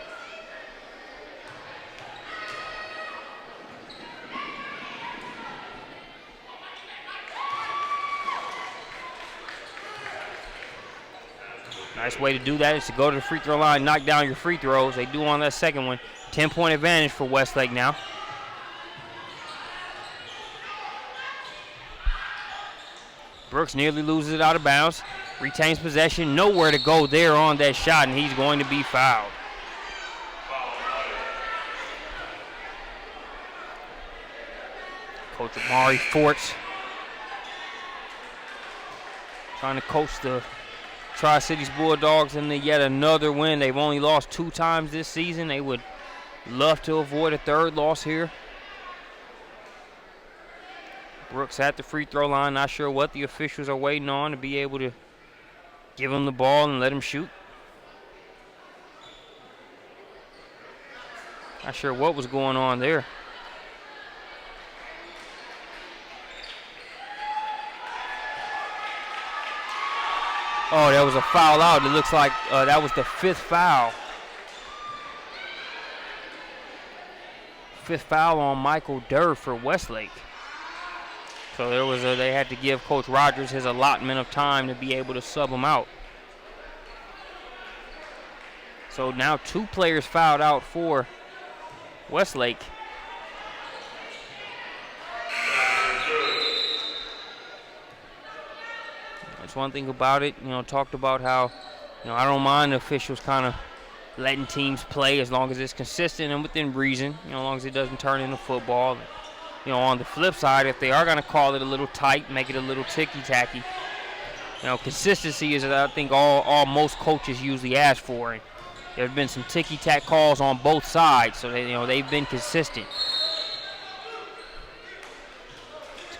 Nice way to do that is to go to the free throw line, knock down your free throws. They do on that second one. 10-point advantage for Westlake now. Brooks nearly loses it out of bounds. Retains possession. Nowhere to go there on that shot, and he's going to be fouled. Coach Amari Forts trying to coach the Tri-Cities Bulldogs into yet another win. They've only lost 2 times this season. They would love to avoid a third loss here. Brooks at the free throw line. Not sure what the officials are waiting on to be able to give him the ball and let him shoot. Not sure what was going on there. Oh, that was a foul out. It looks like that was the 5th foul. 5th foul on Michael Durr for Westlake. So they had to give Coach Rogers his allotment of time to be able to sub him out. So now 2 players fouled out for Westlake. That's one thing about it, talked about how, I don't mind the officials kind of letting teams play as long as it's consistent and within reason, as long as it doesn't turn into football. On the flip side, if they are going to call it a little tight, make it a little ticky-tacky, consistency is, I think, all most coaches usually ask for. And there have been some ticky-tack calls on both sides, so they've been consistent.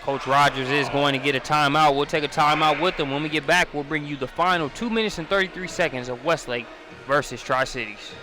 Coach Rogers is going to get a timeout. We'll take a timeout with them. When we get back, we'll bring you the final 2 minutes and 33 seconds of Westlake versus Tri-Cities.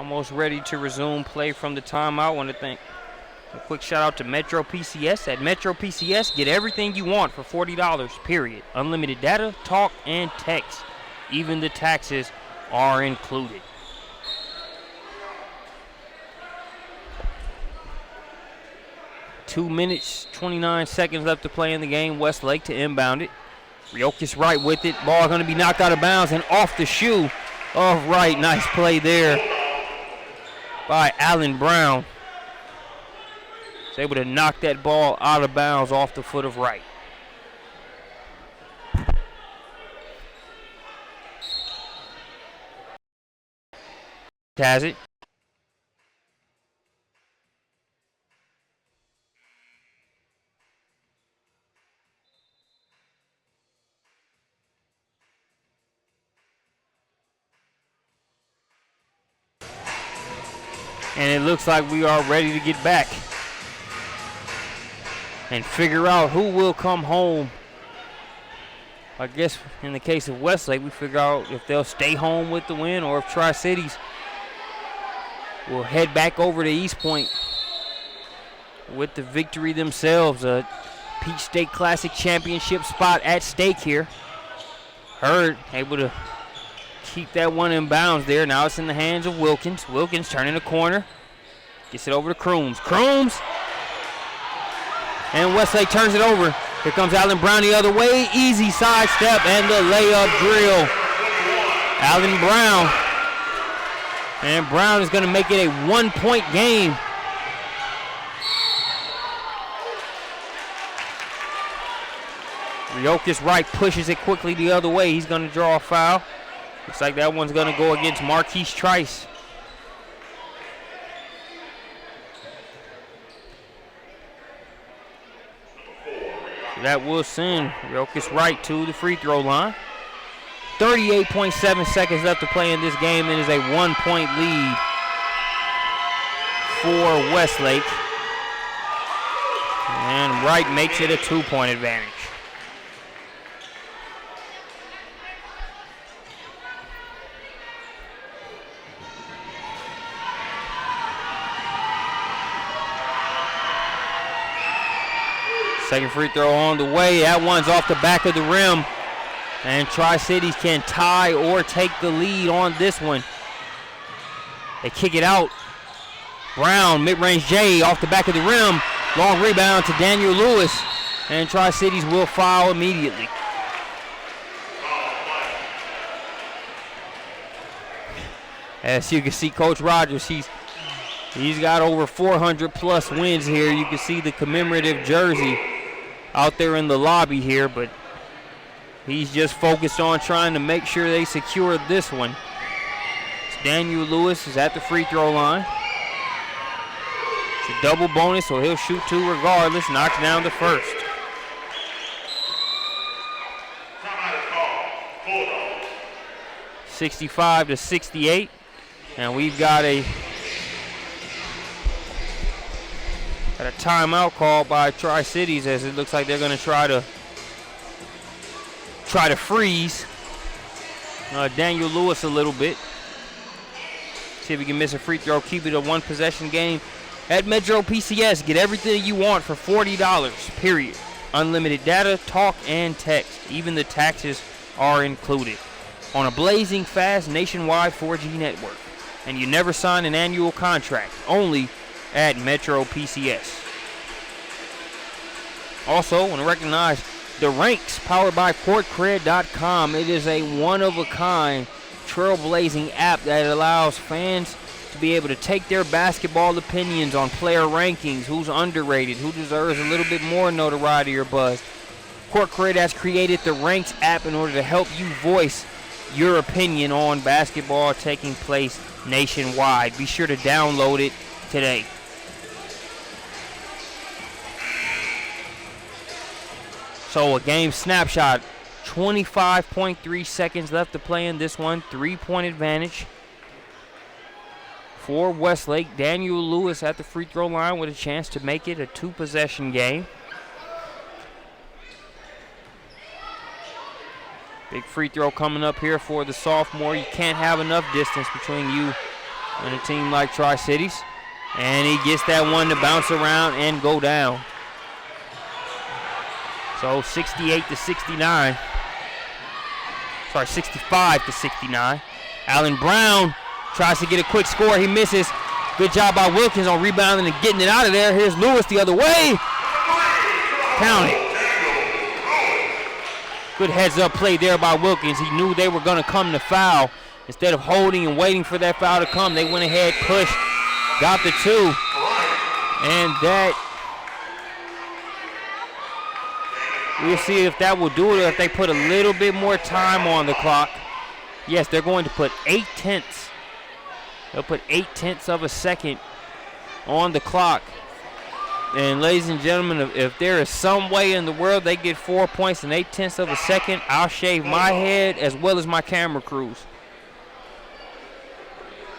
almost ready to resume play from the timeout. I want to thank a quick shout out to Metro PCS. At Metro PCS, get everything you want for $40, period. Unlimited data, talk, and text. Even the taxes are included. Two minutes, 29 seconds left to play in the game. Westlake to inbound it. Riokas right with it. Ball going to be knocked out of bounds and off the shoe of Right. Nice play there by Allen Brown. He's able to knock that ball out of bounds off the foot of Right. Has it. And it looks like we are ready to get back and figure out who will come home. I guess in the case of Westlake, we figure out if they'll stay home with the win or if Tri-Cities will head back over to East Point with the victory themselves. A Peach State Classic Championship spot at stake here. Hurd able to keep that one in bounds there. Now it's in the hands of Wilkins. Wilkins turning the corner. Gets it over to Crooms. Crooms! And Westlake turns it over. Here comes Allen Brown the other way. Easy sidestep and the layup drill. Allen Brown. And Brown is going to make it a 1-point game. Riokas Wright pushes it quickly the other way. He's going to draw a foul. Looks like that one's going to go against Marquise Trice. So that will send Riokas Wright to the free throw line. 38.7 seconds left to play in this game. It is a 1-point lead for Westlake. And Wright makes it a 2-point advantage. Second free throw on the way. That one's off the back of the rim. And Tri-Cities can tie or take the lead on this one. They kick it out. Brown, mid-range J, off the back of the rim. Long rebound to Daniel Lewis. And Tri-Cities will foul immediately. As you can see, Coach Rogers, he's got over 400 plus wins here. You can see the commemorative jersey out there in the lobby here, but he's just focused on trying to make sure they secure this one. It's Daniel Lewis is at the free throw line. It's a double bonus, so he'll shoot two regardless. Knocks down the first. (65-68), and we've got a timeout called by Tri-Cities, as it looks like they're going to try to freeze Daniel Lewis a little bit. See if he can miss a free throw, keep it a one-possession game. At Metro PCS, get everything you want for $40, period. Unlimited data, talk, and text. Even the taxes are included. On a blazing fast nationwide 4G network. And you never sign an annual contract. Only at Metro PCS. Also, want to recognize The Ranks, powered by CourtCred.com. It is a one-of-a-kind, trailblazing app that allows fans to be able to take their basketball opinions on player rankings, who's underrated, who deserves a little bit more notoriety or buzz. CourtCred has created the Ranks app in order to help you voice your opinion on basketball taking place nationwide. Be sure to download it today. So a game snapshot, 25.3 seconds left to play in this one. 3-point advantage for Westlake. Daniel Lewis at the free throw line with a chance to make it a two-possession game. Big free throw coming up here for the sophomore. You can't have enough distance between you on a team like Tri-Cities. And he gets that one to bounce around and go down. So 68-69. Sorry, 65-69. Allen Brown tries to get a quick score. He misses. Good job by Wilkins on rebounding and getting it out of there. Here's Lewis the other way. Count it. Good heads-up play there by Wilkins. He knew they were going to come to foul. Instead of holding and waiting for that foul to come, they went ahead, pushed, got the two. And that, we'll see if that will do it or if they put a little bit more time on the clock. Yes, they're going to put 8/10. They'll put 8/10 of a second on the clock. And ladies and gentlemen, if there is some way in the world they get 4 points in 8/10 of a second, I'll shave my head as well as my camera crews.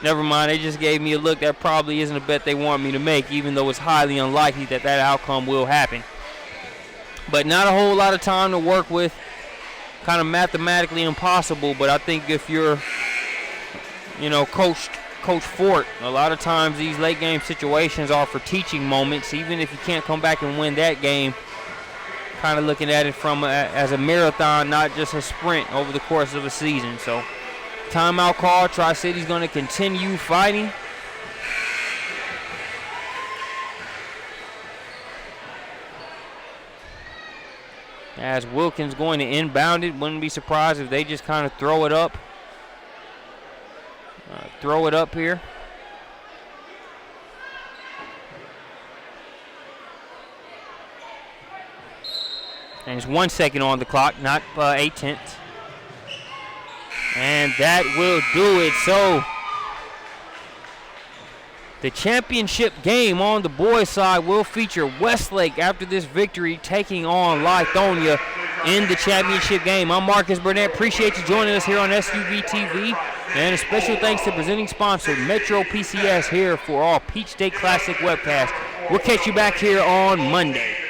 Never mind, they just gave me a look. That probably isn't a bet they want me to make, even though it's highly unlikely that that outcome will happen. But not a whole lot of time to work with. Kind of mathematically impossible, but I think if you're, Coach Fort, a lot of times these late game situations are for teaching moments. Even if you can't come back and win that game, kind of looking at it as a marathon, not just a sprint over the course of a season. So timeout call. Tri-City's going to continue fighting. As Wilkins going to inbound it. Wouldn't be surprised if they just kind of throw it up. Throw it up here. And it's 1 second on the clock, not 8/10. And that will do it. So the championship game on the boys' side will feature Westlake after this victory taking on Lithonia in the championship game. I'm Marcus Burnett. Appreciate you joining us here on SUV TV. And a special thanks to presenting sponsor Metro PCS here for all Peach State Classic webcasts. We'll catch you back here on Monday.